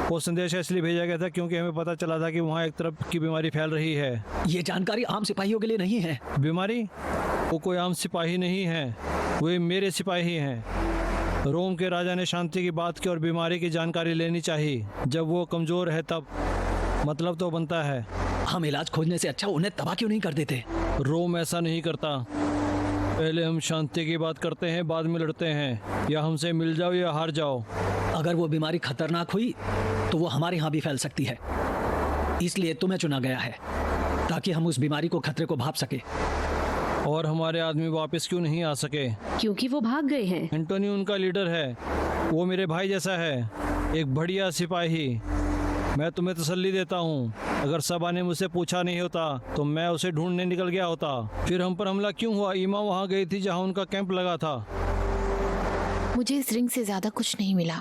वो संदेश इसलिए भेजा गया था क्योंकि हमें पता चला था कि वहाँ एक तरफ की बीमारी फैल रही है। ये जानकारी आम सिपाहियों के लिए नहीं है। बीमारी? वो कोई आम सिपाही नहीं है, वे मेरे सिपाही हैं। रोम के राजा ने शांति की बात की और बीमारी की जानकारी लेनी चाहिए। जब वो कमजोर है तब मतलब तो बनता है। हम इलाज खोजने से अच्छा उन्हें तबाह क्यों नहीं कर देते? रोम ऐसा नहीं करता। पहले हम शांति की बात करते हैं, बाद में लड़ते हैं। या हमसे मिल जाओ या हार जाओ। अगर वो बीमारी खतरनाक हुई तो वो हमारे यहाँ भी फैल सकती है। इसलिए तुम्हें चुना गया है ताकि हम उस बीमारी को, खतरे को भाप सके। और हमारे आदमी वापस क्यों नहीं आ सके? क्योंकि वो भाग गए हैं। एंटोनी उनका लीडर है। वो मेरे भाई जैसा है, एक बढ़िया सिपाही। मैं तुम्हें तसल्ली देता हूँ, अगर सबा ने मुझसे पूछा नहीं होता तो मैं उसे ढूंढने निकल गया होता। फिर हम पर हमला क्यों हुआ? ईमा वहाँ गई थी जहाँ उनका कैंप लगा था। मुझे इस रिंग से ज्यादा कुछ नहीं मिला,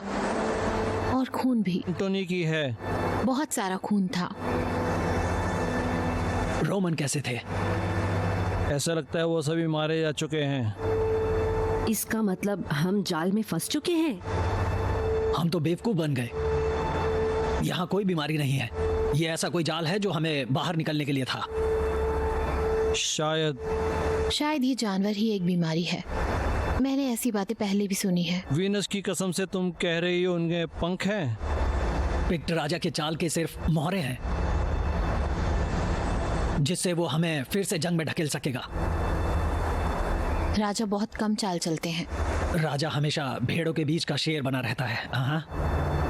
और खून भी। एंटोनी की है। बहुत सारा खून था। रोमन कैसे थे? ऐसा लगता है वो सभी मारे जा चुके हैं। इसका मतलब हम जाल में फंस चुके हैं। हम तो बेवकूफ बन गए। यहाँ कोई बीमारी नहीं है। ये ऐसा कोई जाल है जो हमें बाहर निकलने के लिए था। शायद ये जानवर ही एक बीमारी है। मैंने ऐसी बातें पहले भी सुनी है। वीनस की कसम से तुम कह रही हो उनके पंख हैं? पिक्ट राजा के चाल के सिर्फ मोहरे हैं जिससे वो हमें फिर से जंग में ढकेल सकेगा। राजा बहुत कम चाल चलते हैं। राजा हमेशा भेड़ों के बीच का शेर बना रहता है। हाँ,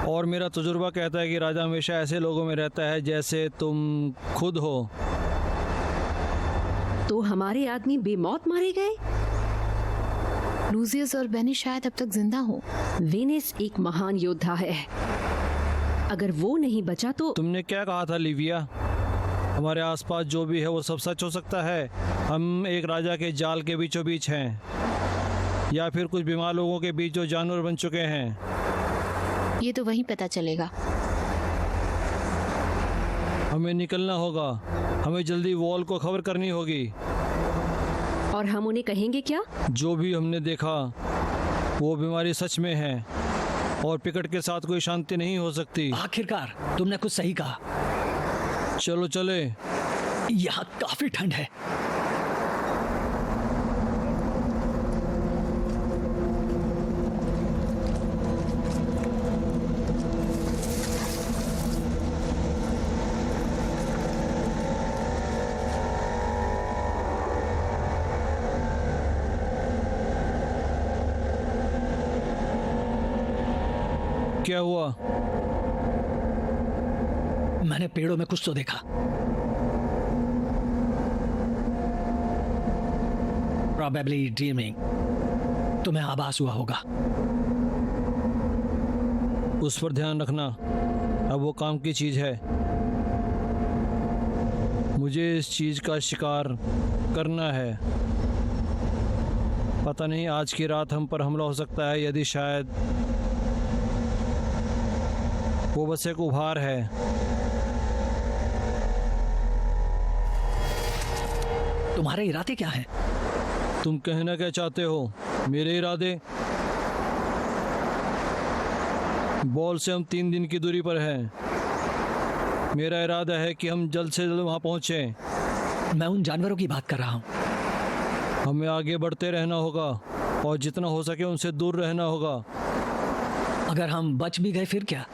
और मेरा तजुर्बा कहता है कि राजा हमेशा ऐसे लोगों में रहता है जैसे तुम खुद हो। तो हमारे आदमी बेमौत मारे गए। लूसियस और बेनी शायद अब तक जिंदा हो। वेनिस एक महान योद्धा है, अगर वो नहीं बचा तो। तुमने क्या कहा था लिविया? हमारे आसपास जो भी है वो सब सच हो सकता है। हम एक राजा के जाल के बीचों बीच हैं, या फिर कुछ बीमार लोगों के बीच जो जानवर बन चुके हैं। ये तो वहीं पता चलेगा। हमें निकलना होगा। हमें जल्दी वॉल को खबर करनी होगी। और हम उन्हें कहेंगे क्या? जो भी हमने देखा वो बीमारी सच में है और पिकट के साथ कोई शांति नहीं हो सकती। आखिरकार तुमने कुछ सही कहा। चलो चले। यहाँ काफी ठंड है। क्या हुआ? मैंने पेड़ों में कुछ तो देखा। Probably dreaming। तुम्हें आभास हुआ होगा। उस पर ध्यान रखना, अब वो काम की चीज है। मुझे इस चीज का शिकार करना है। पता नहीं आज की रात हम पर हमला हो सकता है। यदि शायद वो बस एक उभार है। तुम्हारे इरादे क्या हैं? तुम कहना क्या चाहते हो? मेरे इरादे? बॉल से हम 3 दिन की दूरी पर हैं। मेरा इरादा है कि हम जल्द से जल्द वहां पहुंचे। मैं उन जानवरों की बात कर रहा हूं। हमें आगे बढ़ते रहना होगा और जितना हो सके उनसे दूर रहना होगा। अगर हम बच भी गए फिर क्या?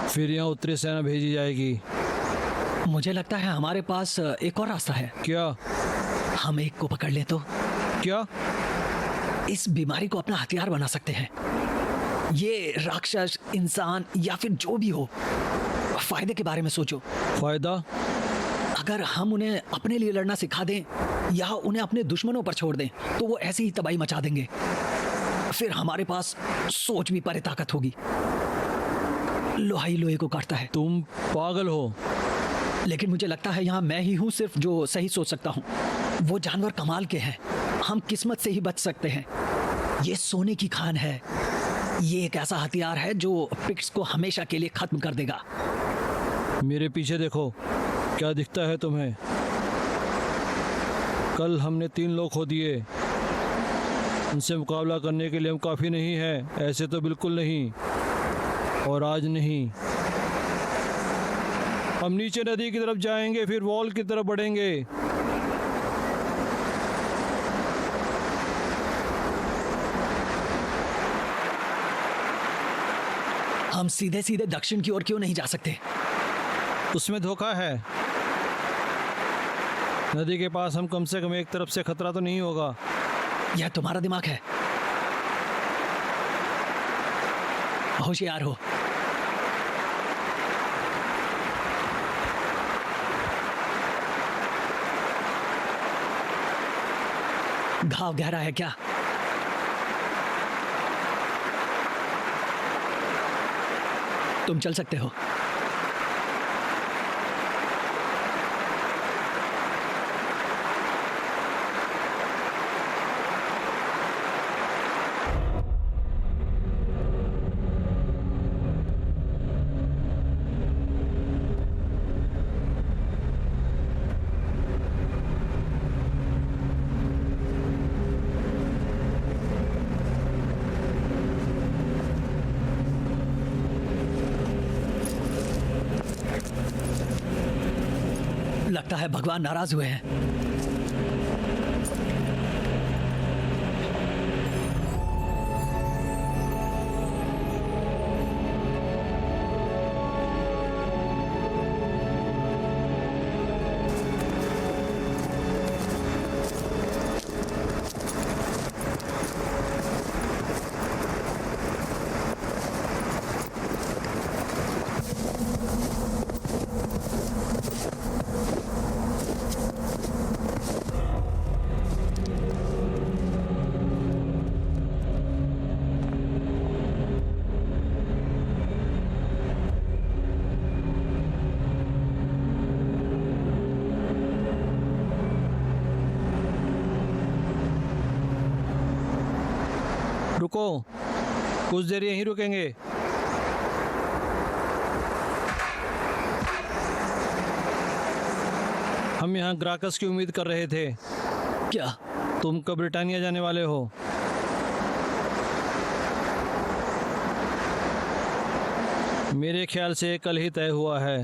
फिर यहाँ उत्तरी सेना भेजी जाएगी। मुझे लगता है हमारे पास एक और रास्ता है। क्या? हम एक को पकड़ लें तो? क्या? इस बीमारी को अपना हथियार बना सकते हैं। ये राक्षस, इंसान या फिर जो भी हो, फायदे के बारे में सोचो। फायदा? अगर हम उन्हें अपने लिए लड़ना सिखा दें या उन्हें अपने दुश्मनों पर छोड़ दें तो वो ऐसी ही तबाही मचा देंगे। फिर हमारे पास सोच भी परे ताकत होगी। लोहा ही लोहे को काटता है। तुम पागल हो। लेकिन मुझे लगता है यहाँ मैं ही हूँ सिर्फ जो सही सोच सकता हूँ। वो जानवर कमाल के हैं। हम किस्मत से ही बच सकते हैं। ये सोने की खान है। ये एक ऐसा हथियार है जो पिक्ट्स को हमेशा के लिए खत्म कर देगा। मेरे पीछे देखो, क्या दिखता है तुम्हें? कल हमने 3 लोग खो दिए। उनसे मुकाबला करने के लिए हम काफ़ी नहीं है। ऐसे तो बिल्कुल नहीं, और आज नहीं। हम नीचे नदी की तरफ जाएंगे, फिर वॉल की तरफ बढ़ेंगे। हम सीधे सीधे दक्षिण की ओर क्यों नहीं जा सकते? उसमें धोखा है। नदी के पास हम कम से कम एक तरफ से खतरा तो नहीं होगा। यह तुम्हारा दिमाग है। होशियार हो। घाव गहरा है क्या? तुम चल सकते हो। लगता है भगवान नाराज हुए हैं। रुको, कुछ देर यहीं रुकेंगे। हम यहाँ ग्राहकस की उम्मीद कर रहे थे। क्या? तुम कब ब्रिटानिया जाने वाले हो? मेरे ख्याल से कल ही तय हुआ है।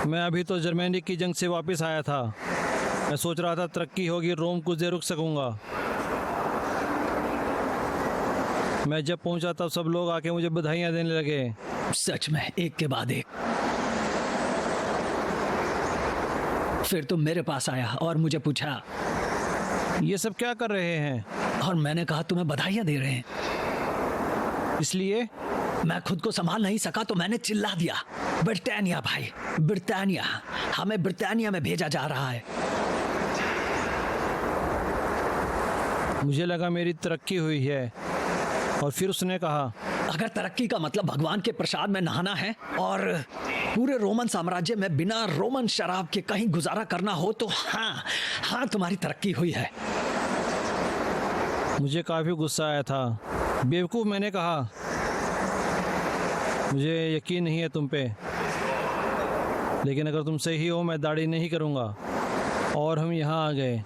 मैं अभी तो जर्मनी की जंग से वापस आया था। मैं सोच रहा था तरक्की होगी, रोम कुछ देर रुक सकूंगा। मैं जब पहुंचा तब सब लोग आके मुझे बधाइयां देने लगे। सच में, एक के बाद एक। फिर तुम मेरे पास आया और मुझे पूछा ये सब क्या कर रहे हैं? और मैंने कहा तुम्हें बधाइयां दे रहे हैं। इसलिए मैं खुद को संभाल नहीं सका तो मैंने चिल्ला दिया, ब्रिटानिया भाई, ब्रिटानिया, हमें ब्रिटानिया में भेजा जा रहा है। मुझे लगा मेरी तरक्की हुई है। और फिर उसने कहा, अगर तरक्की का मतलब भगवान के प्रसाद में नहाना है और पूरे रोमन साम्राज्य में बिना रोमन शराब के कहीं गुजारा करना हो तो हाँ हाँ, तुम्हारी तरक्की हुई है। मुझे काफ़ी गुस्सा आया था। बेवकूफ़, मैंने कहा, मुझे यकीन नहीं है तुम पे, लेकिन अगर तुम सही हो मैं दाढ़ी नहीं करूँगा। और हम यहाँ आ गए।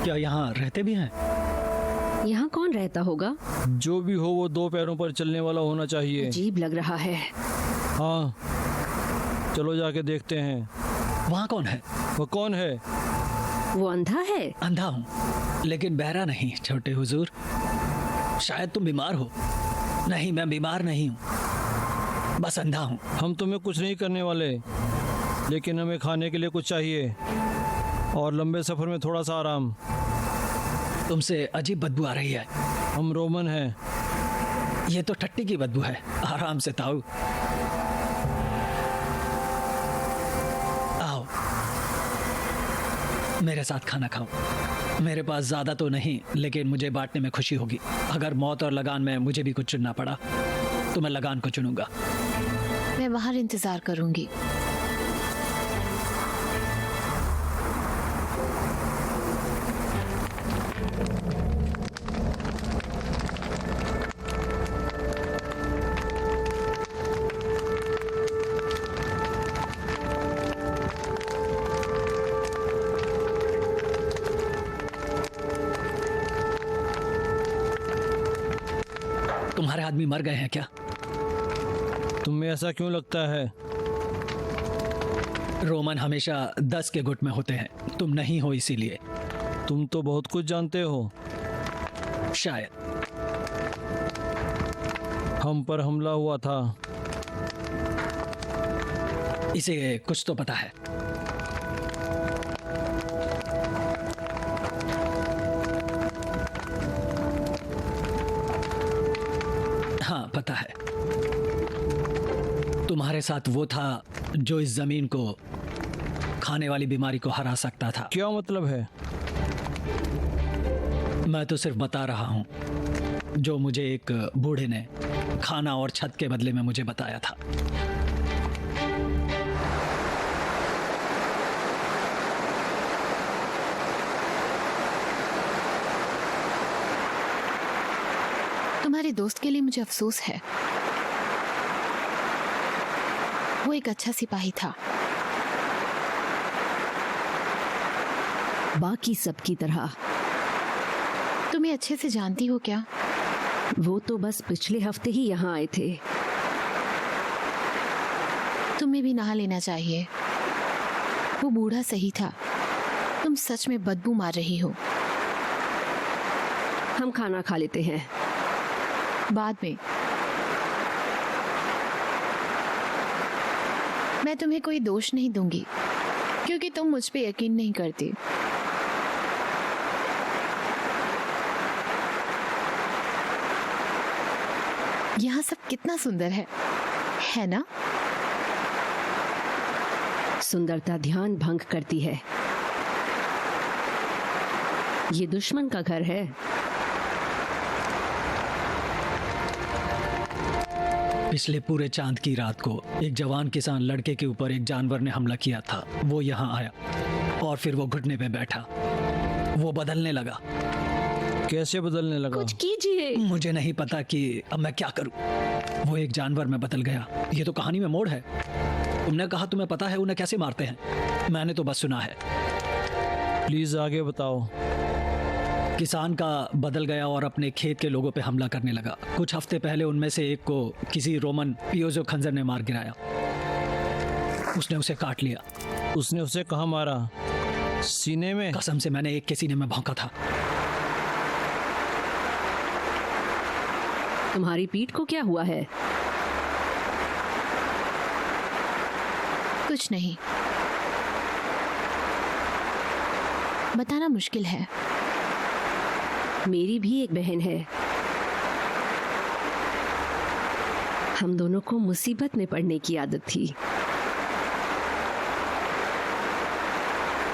क्या यहाँ रहते भी हैं? यहाँ कौन रहता होगा? जो भी हो वो दो पैरों पर चलने वाला होना चाहिए। अजीब लग रहा है। हाँ, चलो जाके देखते हैं। वहाँ कौन है? वो कौन है? वो अंधा है? अंधा हूँ लेकिन बहरा नहीं, छोटे हुजूर। शायद तुम बीमार हो। नहीं, मैं बीमार नहीं हूँ, बस अंधा हूँ। हम तुम्हें कुछ नहीं करने वाले, लेकिन हमें खाने के लिए कुछ चाहिए और लंबे सफ़र में थोड़ा सा आराम। तुमसे अजीब बदबू आ रही है। हम रोमन हैं। ये तो टट्टी की बदबू है। आराम से ताऊ। आओ, मेरे साथ खाना खाओ। मेरे पास ज़्यादा तो नहीं, लेकिन मुझे बांटने में खुशी होगी। अगर मौत और लगान में मुझे भी कुछ चुनना पड़ा तो मैं लगान को चुनूंगा। मैं बाहर इंतजार करूंगी। तुम्हारे आदमी मर गए हैं क्या? तुम्हें ऐसा क्यों लगता है? रोमन हमेशा 10 के गुट में होते हैं, तुम नहीं हो इसीलिए। तुम तो बहुत कुछ जानते हो। शायद। हम पर हमला हुआ था। इसे कुछ तो पता है। हाँ, पता है। तुम्हारे साथ वो था जो इस जमीन को खाने वाली बीमारी को हरा सकता था। क्या मतलब है? मैं तो सिर्फ बता रहा हूं जो मुझे एक बूढ़े ने खाना और छत के बदले में मुझे बताया था। तुम्हारे दोस्त के लिए मुझे अफसोस है। वो एक अच्छा सिपाही था। बाकी सबकी तरह। तुम्हें अच्छे से जानती हो क्या? वो तो बस पिछले हफ्ते ही यहाँ आए थे। तुम्हें भी नहा लेना चाहिए। वो बूढ़ा सही था, तुम सच में बदबू मार रही हो। हम खाना खा लेते हैं। बाद में। मैं तुम्हें कोई दोष नहीं दूंगी क्योंकि तुम मुझ पे यकीन नहीं करते। यहाँ सब कितना सुंदर है ना? सुंदरता ध्यान भंग करती है। ये दुश्मन का घर है। पिछले पूरे चांद की रात को एक जवान किसान लड़के के ऊपर एक जानवर ने हमला किया था। वो यहाँ आया और फिर वो घुटने पे बैठा। वो बदलने लगा। कैसे बदलने लगा? कुछ कीजिए। मुझे नहीं पता कि अब मैं क्या करूं। वो एक जानवर में बदल गया। ये तो कहानी में मोड़ है। तुमने कहा तुम्हें पता है उन्हें कैसे मारते हैं। मैंने तो बस सुना है। प्लीज आगे बताओ। किसान का बदल गया और अपने खेत के लोगों पे हमला करने लगा। कुछ हफ्ते पहले उनमें से एक को किसी रोमन पियोजो खंजर ने मार गिराया। उसने उसे काट लिया। उसने उसे कहाँ मारा? सीने में? कसम से मैंने एक के सीने में भौंका था। तुम्हारी पीठ को क्या हुआ है? कुछ नहीं, बताना मुश्किल है। मेरी भी एक बहन है। हम दोनों को मुसीबत में पड़ने की आदत थी।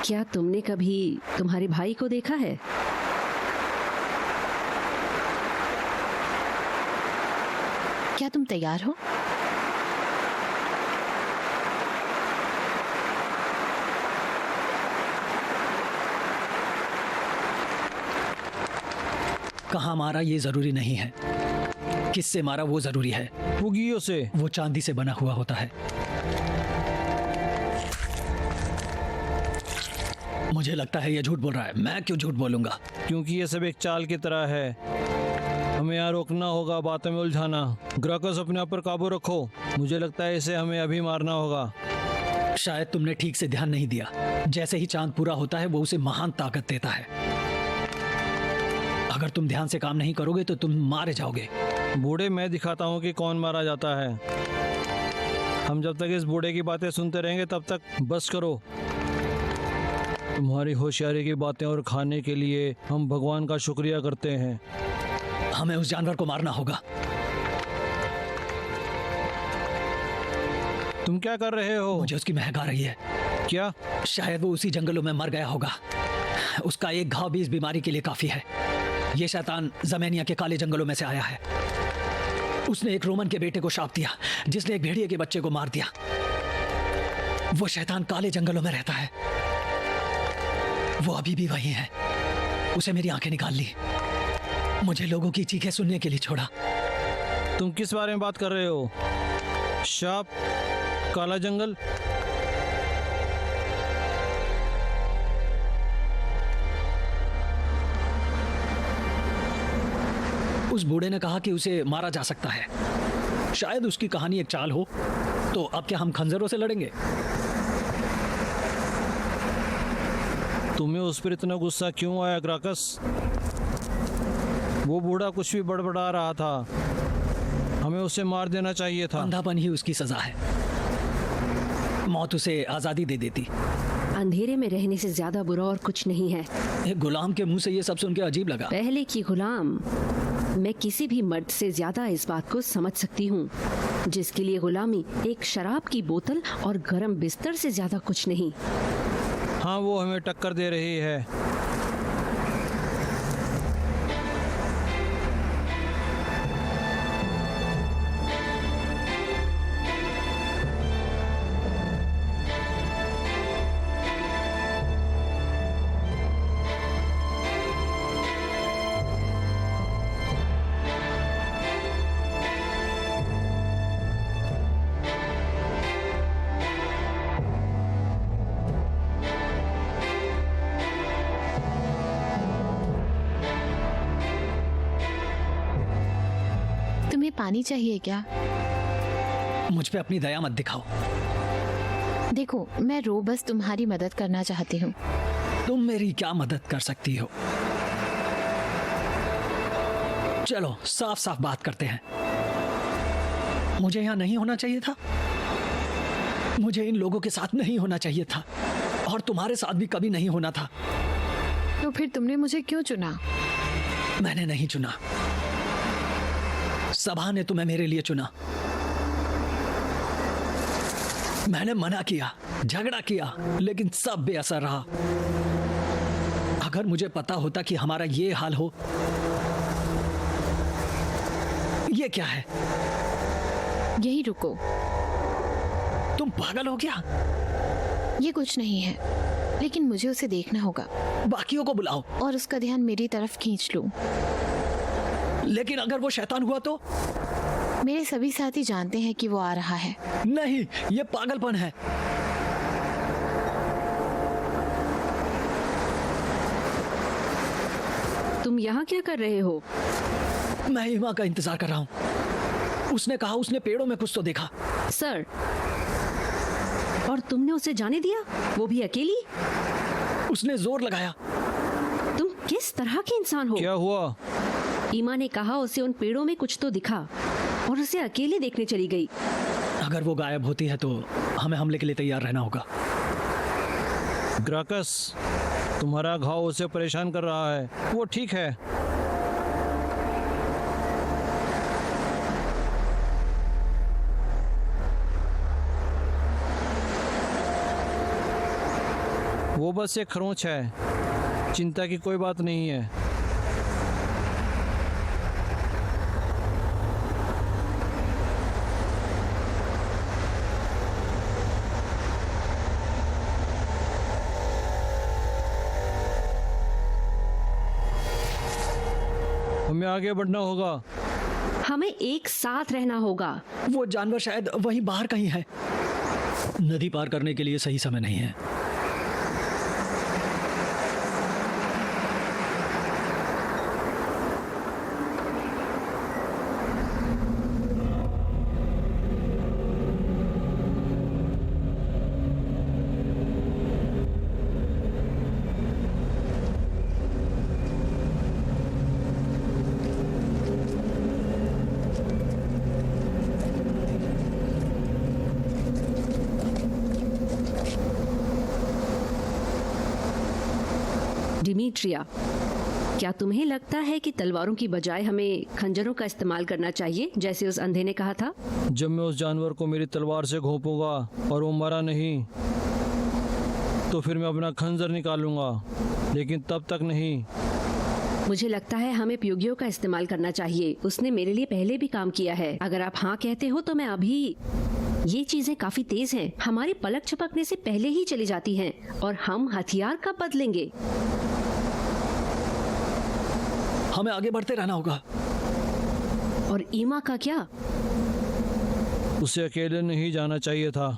क्या तुमने कभी तुम्हारे भाई को देखा है? क्या तुम तैयार हो? कहाँ मारा ये जरूरी नहीं है, किससे मारा वो जरूरी है। पुगियों से। वो चांदी से बना हुआ होता है। मुझे लगता है ये झूठ बोल रहा है। मैं क्यों झूठ बोलूंगा? क्योंकि ये सब एक चाल की तरह है। हमें यहाँ रोकना होगा, बातों में उलझाना। ग्राकस, अपने आप पर काबू रखो। मुझे लगता है इसे हमें अभी मारना होगा। शायद तुमने ठीक से ध्यान नहीं दिया। जैसे ही चांद पूरा होता है वो उसे महान ताकत देता है। अगर तुम ध्यान से काम नहीं करोगे तो तुम मारे जाओगे। बूढ़े, मैं दिखाता हूँ कि कौन मारा जाता है। हम जब तक इस बूढ़े की बातें सुनते रहेंगे तब तक बस करो। तुम्हारी होशियारी की बातें और खाने के लिए हम भगवान का शुक्रिया करते हैं। हमें उस जानवर को मारना होगा। तुम क्या कर रहे हो? मुझे उसकी महक आ रही है। क्या? शायद वो उसी जंगलों में मर गया होगा। उसका एक घाव भी इस बीमारी के लिए काफी है। ये शैतान जमेनिया के काले जंगलों में से आया है। उसने एक रोमन के बेटे को शाप दिया जिसने एक भेड़िए के बच्चे को मार दिया। वो शैतान काले जंगलों में रहता है। वो अभी भी वही है। उसे मेरी आंखें निकाल ली। मुझे लोगों की चीखें सुनने के लिए छोड़ा। तुम किस बारे में बात कर रहे हो? शाप? काला जंगल? उस बूढ़े ने कहा कि उसे मारा जा सकता है। शायद उसकी कहानी एक चाल हो। तो अब क्या हम खंजरों से लड़ेंगे? तुम्हें उस पर इतना गुस्सा क्यों आया ग्राकस? वो बूढ़ा कुछ भी बड़बड़ा रहा था। हमें उसे मार देना चाहिए था। अंधापन ही उसकी सजा है। मौत उसे आजादी दे देती। अंधेरे में रहने से ज्यादा बुरा और कुछ नहीं है। एक गुलाम के मुंह से ये सब सुन के अजीब लगा। पहले की गुलाम। मैं किसी भी मर्द से ज्यादा इस बात को समझ सकती हूँ जिसके लिए गुलामी एक शराब की बोतल और गर्म बिस्तर से ज्यादा कुछ नहीं। हाँ, वो हमें टक्कर दे रही है। पानी चाहिए क्या? मुझ पे अपनी दया मत दिखाओ। देखो, मैं रो बस तुम्हारी मदद करना चाहती हूँ। तुम मेरी क्या मदद कर सकती हो? चलो साफ साफ बात करते हैं। मुझे यहाँ नहीं होना चाहिए था। मुझे इन लोगों के साथ नहीं होना चाहिए था और तुम्हारे साथ भी कभी नहीं होना था। तो फिर तुमने मुझे क्यों चुना? मैंने नहीं चुना। सभा ने तुम्हें मेरे लिए चुना। मैंने मना किया, झगड़ा किया, लेकिन सब बेअसर रहा। अगर मुझे पता होता कि हमारा ये हाल हो। ये क्या है? यही रुको। तुम पागल हो क्या? ये कुछ नहीं है, लेकिन मुझे उसे देखना होगा बाकियों को बुलाओ। और उसका ध्यान मेरी तरफ खींच लूं। लेकिन अगर वो शैतान हुआ तो? मेरे सभी साथी जानते हैं कि वो आ रहा है। नहीं, ये पागलपन है। तुम यहाँ क्या कर रहे हो? मैं ईमा का इंतजार कर रहा हूँ। उसने कहा उसने पेड़ों में कुछ तो देखा। सर, और तुमने उसे जाने दिया, वो भी अकेली? उसने जोर लगाया। तुम किस तरह के इंसान हो? क्या हुआ? ईमा ने कहा उसे उन पेड़ों में कुछ तो दिखा और उसे अकेले देखने चली गई। अगर वो गायब होती है तो हमें हमले के लिए तैयार रहना होगा। ग्राकस, तुम्हारा घाव उसे परेशान कर रहा है। वो ठीक है। वो बस एक खरोंच है, चिंता की कोई बात नहीं है। हमें आगे बढ़ना होगा। हमें एक साथ रहना होगा। वो जानवर शायद वहीं बाहर कहीं है। नदी पार करने के लिए सही समय नहीं है। डिमिट्रिया, क्या तुम्हें लगता है कि तलवारों की बजाय हमें खंजरों का इस्तेमाल करना चाहिए, जैसे उस अंधे ने कहा था? जब मैं उस जानवर को मेरी तलवार से घोंपूंगा और वो मरा नहीं, तो फिर मैं अपना खंजर निकालूंगा, लेकिन तब तक नहीं। मुझे लगता है हमें प्योगियों का इस्तेमाल करना चाहिए। उसने मेरे लिए पहले भी काम किया है। अगर आप हाँ कहते हो तो मैं अभी। ये चीजें काफी तेज हैं। हमारी पलक झपकने से पहले ही चली जाती हैं और हम हथियार कब बदलेंगे? हमें आगे बढ़ते रहना होगा। और ईमा का क्या? उसे अकेले नहीं जाना चाहिए था।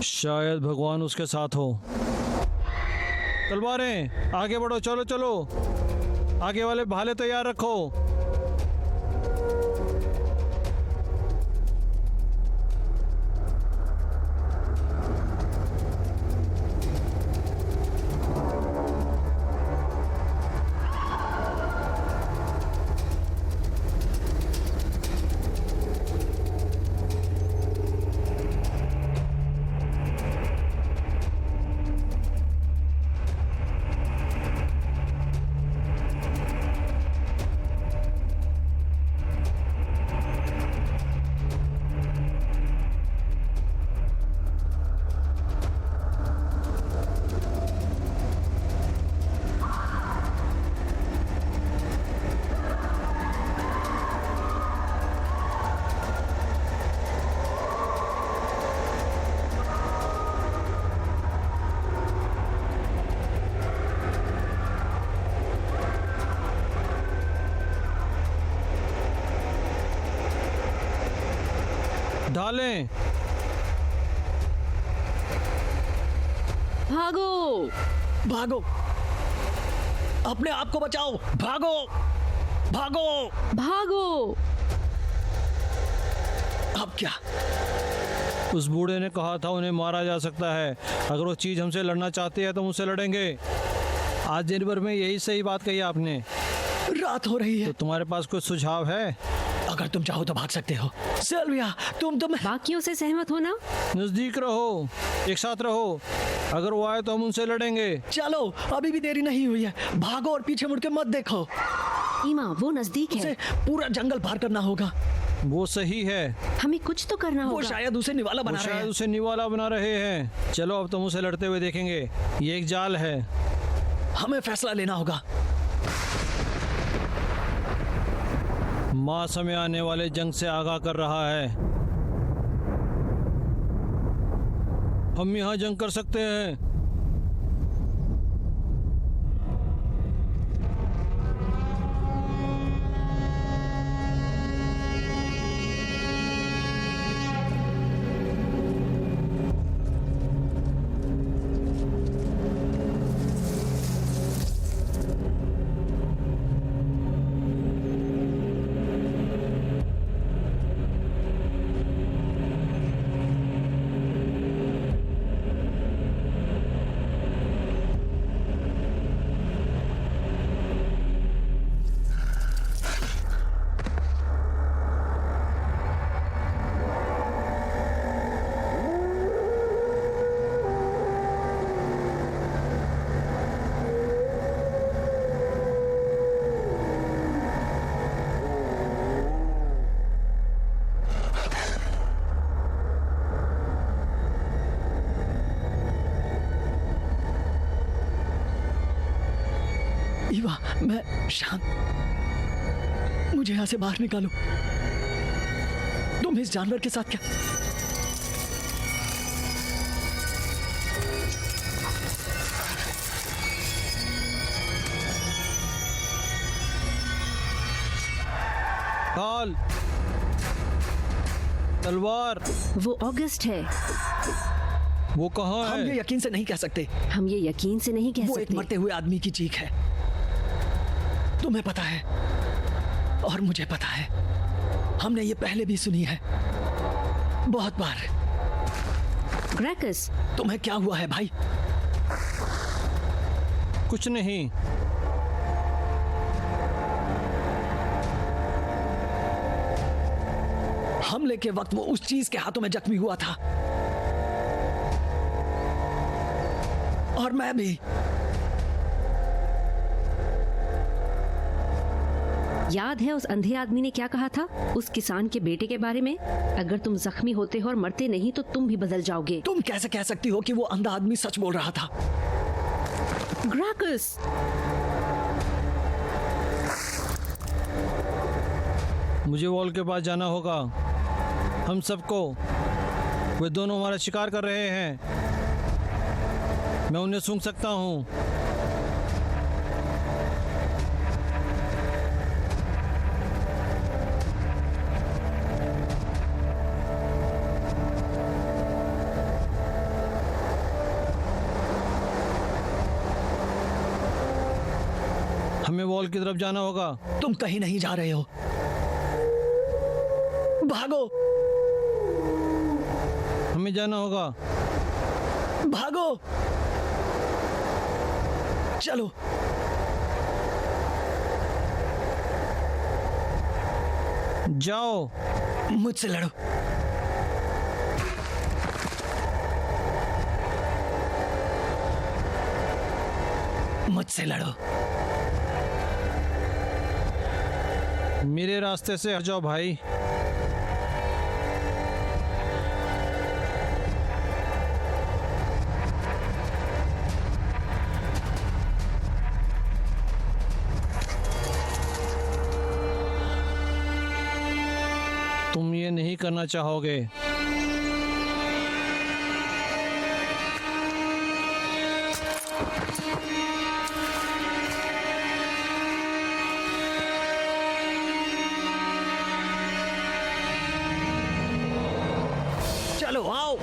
शायद भगवान उसके साथ हो। तलवारें, आगे बढ़ो, चलो चलो। आगे वाले भाले तैयार रखो। ढालें। भागो, भागो, अपने आप को बचाओ। भागो, भागो। भागो। अब क्या? उस बूढ़े ने कहा था उन्हें मारा जा सकता है। अगर वो चीज हमसे लड़ना चाहती है तो मुझसे लड़ेंगे। आज दिन भर में यही सही बात कही आपने। रात हो रही है। तो तुम्हारे पास कोई सुझाव है? अगर तुम चाहो तो भाग सकते हो। सिल्विया, तुम बाकियों से सहमत हो ना? नजदीक रहो, एक साथ रहो। अगर वो आए तो हम उनसे लड़ेंगे। चलो, अभी भी देरी नहीं हुई है। भागो और पीछे मुड़ के मत देखो। ईमा, वो नजदीक है। उसे पूरा जंगल पार करना होगा। वो सही है। हमें कुछ तो करना वो होगा। शायद उसे निवाला वो बना रहे शायद हैं। उसे निवाला बना रहे हैं। चलो अब तुम उसे लड़ते हुए देखेंगे। ये एक जाल है। हमें फैसला लेना होगा। मास हमें आने वाले जंग से आगाह कर रहा है। हम यहाँ जंग कर सकते हैं। ईवा, मैं शांत। मुझे यहाँ से बाहर निकालो। तुम इस जानवर के साथ क्या? ढाल, तलवार। वो ऑगस्ट है। वो कहाँ हम ये है? यकीन से नहीं कह सकते। हम ये यकीन से नहीं कह वो एक सकते। मरते हुए आदमी की चीख है। तुम्हें पता है और मुझे पता है। हमने ये पहले भी सुनी है, बहुत बार। ग्रैकस, तुम्हें क्या हुआ है भाई? कुछ नहीं। हमले के वक्त वो उस चीज के हाथों में जख्मी हुआ था, और मैं भी। याद है उस अंधे आदमी ने क्या कहा था उस किसान के बेटे के बारे में? अगर तुम जख्मी होते हो और मरते नहीं तो तुम भी बदल जाओगे। तुम कैसे कह सकती हो कि वो अंधा आदमी सच बोल रहा था? ग्रैकस, मुझे वॉल के पास जाना होगा। हम सबको। वे दोनों हमारा शिकार कर रहे हैं। मैं उन्हें सूंघ सकता हूँ। हमें वॉल की तरफ जाना होगा। तुम कहीं नहीं जा रहे हो। भागो, हमें जाना होगा। भागो, चलो। जाओ। मुझसे लड़ो। मुझसे लड़ो। मेरे रास्ते से हट जाओ भाई। तुम ये नहीं करना चाहोगे। चलो आओ।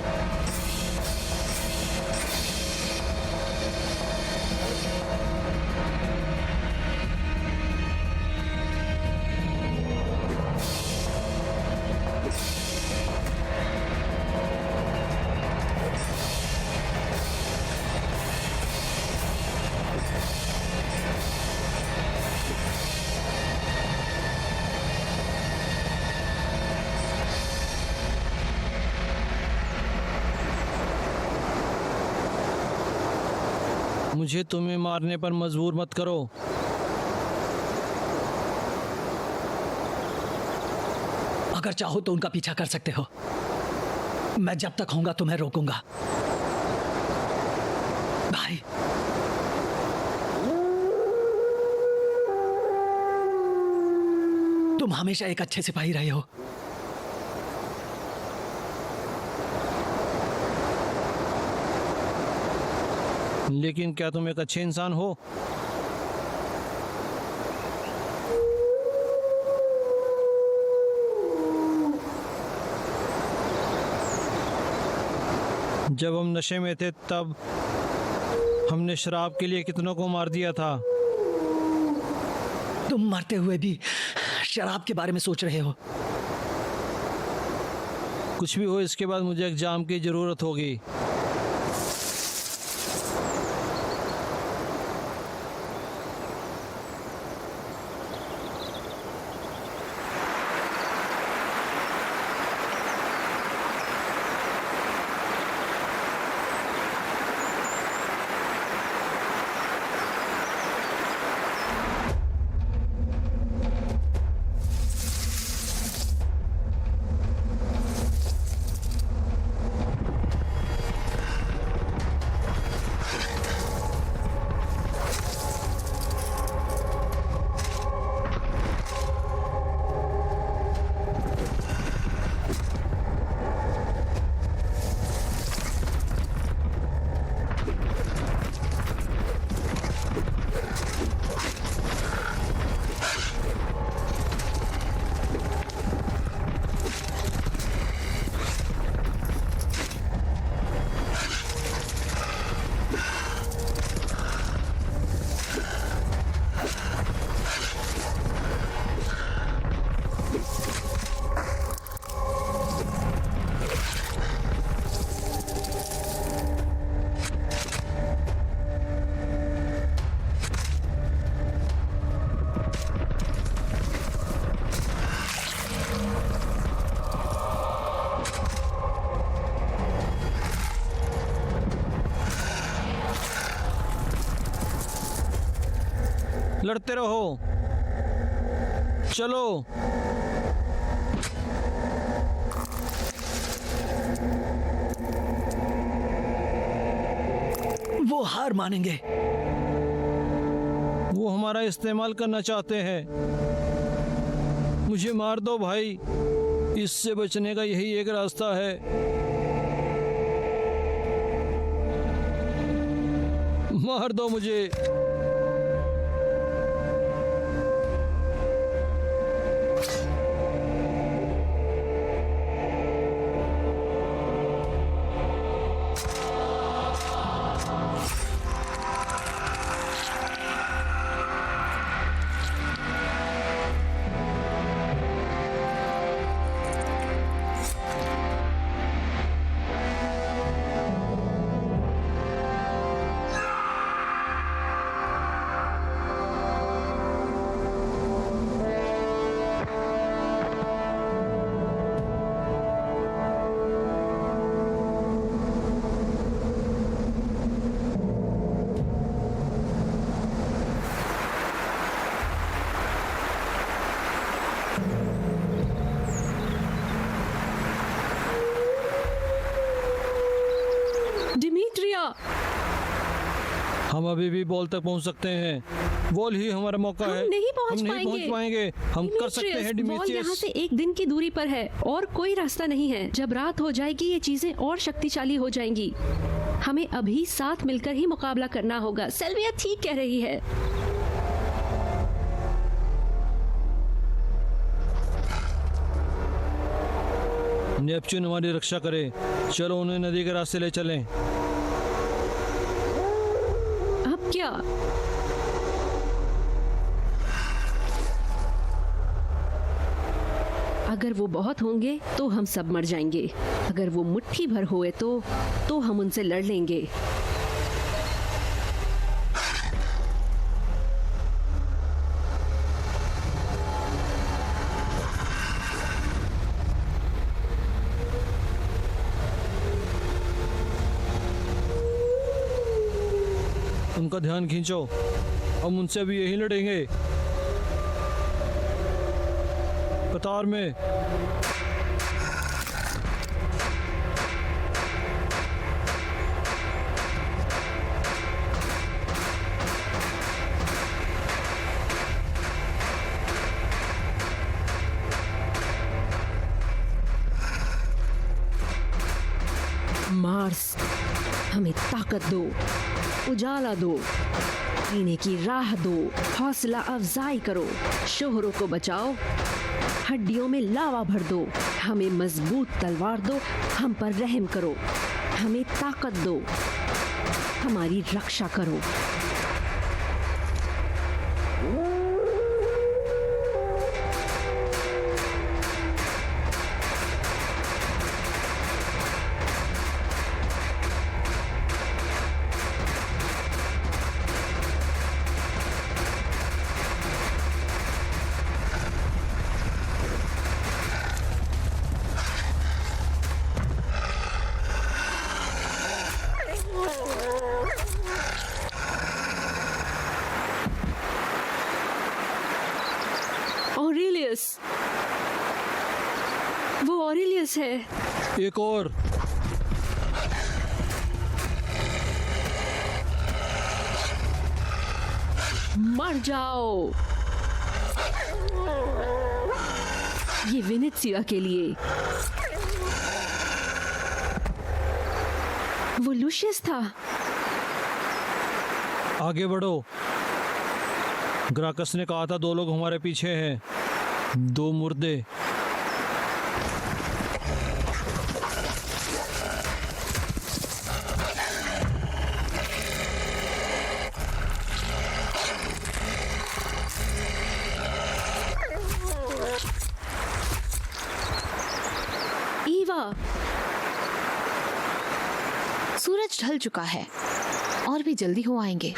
मुझे तुम्हें मारने पर मजबूर मत करो। अगर चाहो तो उनका पीछा कर सकते हो। मैं जब तक होऊंगा तुम्हें रोकूंगा। भाई, तुम हमेशा एक अच्छे सिपाही रहे हो। लेकिन क्या तुम एक अच्छे इंसान हो? जब हम नशे में थे तब हमने शराब के लिए कितनों को मार दिया था। तुम मरते हुए भी शराब के बारे में सोच रहे हो। कुछ भी हो, इसके बाद मुझे एग्जाम की जरूरत होगी। लड़ते रहो, चलो। वो हार मानेंगे। वो हमारा इस्तेमाल करना चाहते हैं। मुझे मार दो भाई, इससे बचने का यही एक रास्ता है। मार दो मुझे। डिमिट्रिया, हम अभी भी बॉल तक पहुंच सकते हैं। बॉल ही हमारा मौका हम है। नहीं हम नहीं पहुंच पाएंगे। हम कर सकते हैं बॉल यहाँ डिमिट्रियस। से एक दिन की दूरी पर है और कोई रास्ता नहीं है। जब रात हो जाएगी ये चीजें और शक्तिशाली हो जाएंगी। हमें अभी साथ मिलकर ही मुकाबला करना होगा। सेल्विया ठीक कह रही है। नेपच्यून हमारी रक्षा करे। चलो उन्हें नदी के रास्ते ले चलें। अब क्या? अगर वो बहुत होंगे तो हम सब मर जाएंगे। अगर वो मुट्ठी भर हुए तो हम उनसे लड़ लेंगे। उनका ध्यान खींचो। हम उनसे भी यही लड़ेंगे, कतार में। ताकत दो, उजाला दो, जीने की राह दो, हौसला अफजाई करो, शोहरों को बचाओ, हड्डियों में लावा भर दो, हमें मजबूत तलवार दो, हम पर रहम करो, हमें ताकत दो, हमारी रक्षा करो। ऑरेलियस, वो ऑरेलियस है। एक और। मर जाओ। ये वेनेत्सिया के लिए। वो लूशियस था। आगे बढ़ो। ग्राकस ने कहा था 2 लोग हमारे पीछे हैं, 2 मुर्दे। ईवा, सूरज ढल चुका है और भी जल्दी हो आएंगे।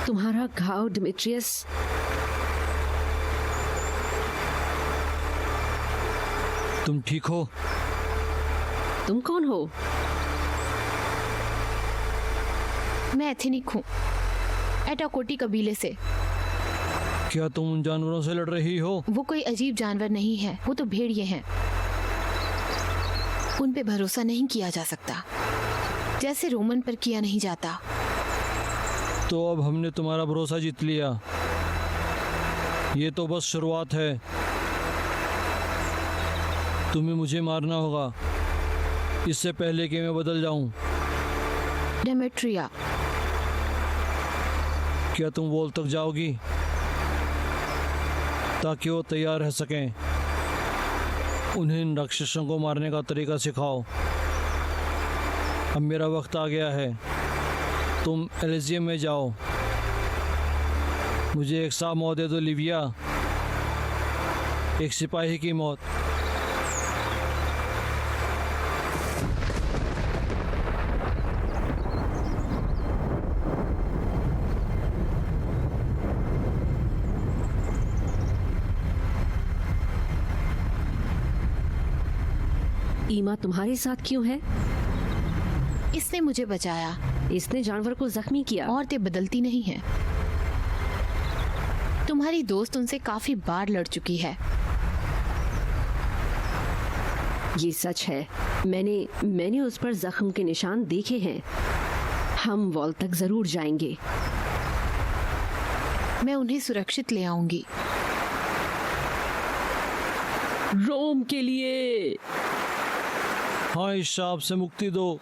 तुम्हारा घाव डिमिट्रियस, तुम ठीक हो? तुम कौन हो? मैं एथेनिक हूँ, एटाकोटी कबीले से। क्या तुम उन जानवरों से लड़ रही हो? वो कोई अजीब जानवर नहीं है, वो तो भेड़िए हैं। उन पे भरोसा नहीं किया जा सकता, जैसे रोमन पर किया नहीं जाता। तो अब हमने तुम्हारा भरोसा जीत लिया। ये तो बस शुरुआत है। तुम्हें मुझे मारना होगा इससे पहले कि मैं बदल जाऊं। डेमेट्रिया, क्या तुम वॉल तक जाओगी ताकि वो तैयार रह सकें? उन्हें इन राक्षसों को मारने का तरीका सिखाओ। अब मेरा वक्त आ गया है। तुम एलिजियम में जाओ। मुझे एक साफ मौत दे दो लिविया, एक सिपाही की मौत। ईमा तुम्हारे साथ क्यों है? इसने मुझे बचाया। इसने जानवर को जख्मी किया। औरतें बदलती नहीं हैं। तुम्हारी दोस्त उनसे काफी बार लड़ चुकी है। ये सच है। मैंने उस पर जख्म के निशान देखे हैं। हम वॉल तक जरूर जाएंगे। मैं उन्हें सुरक्षित ले आऊंगी। रोम के लिए। हाँ, इस शाप से मुक्ति दो।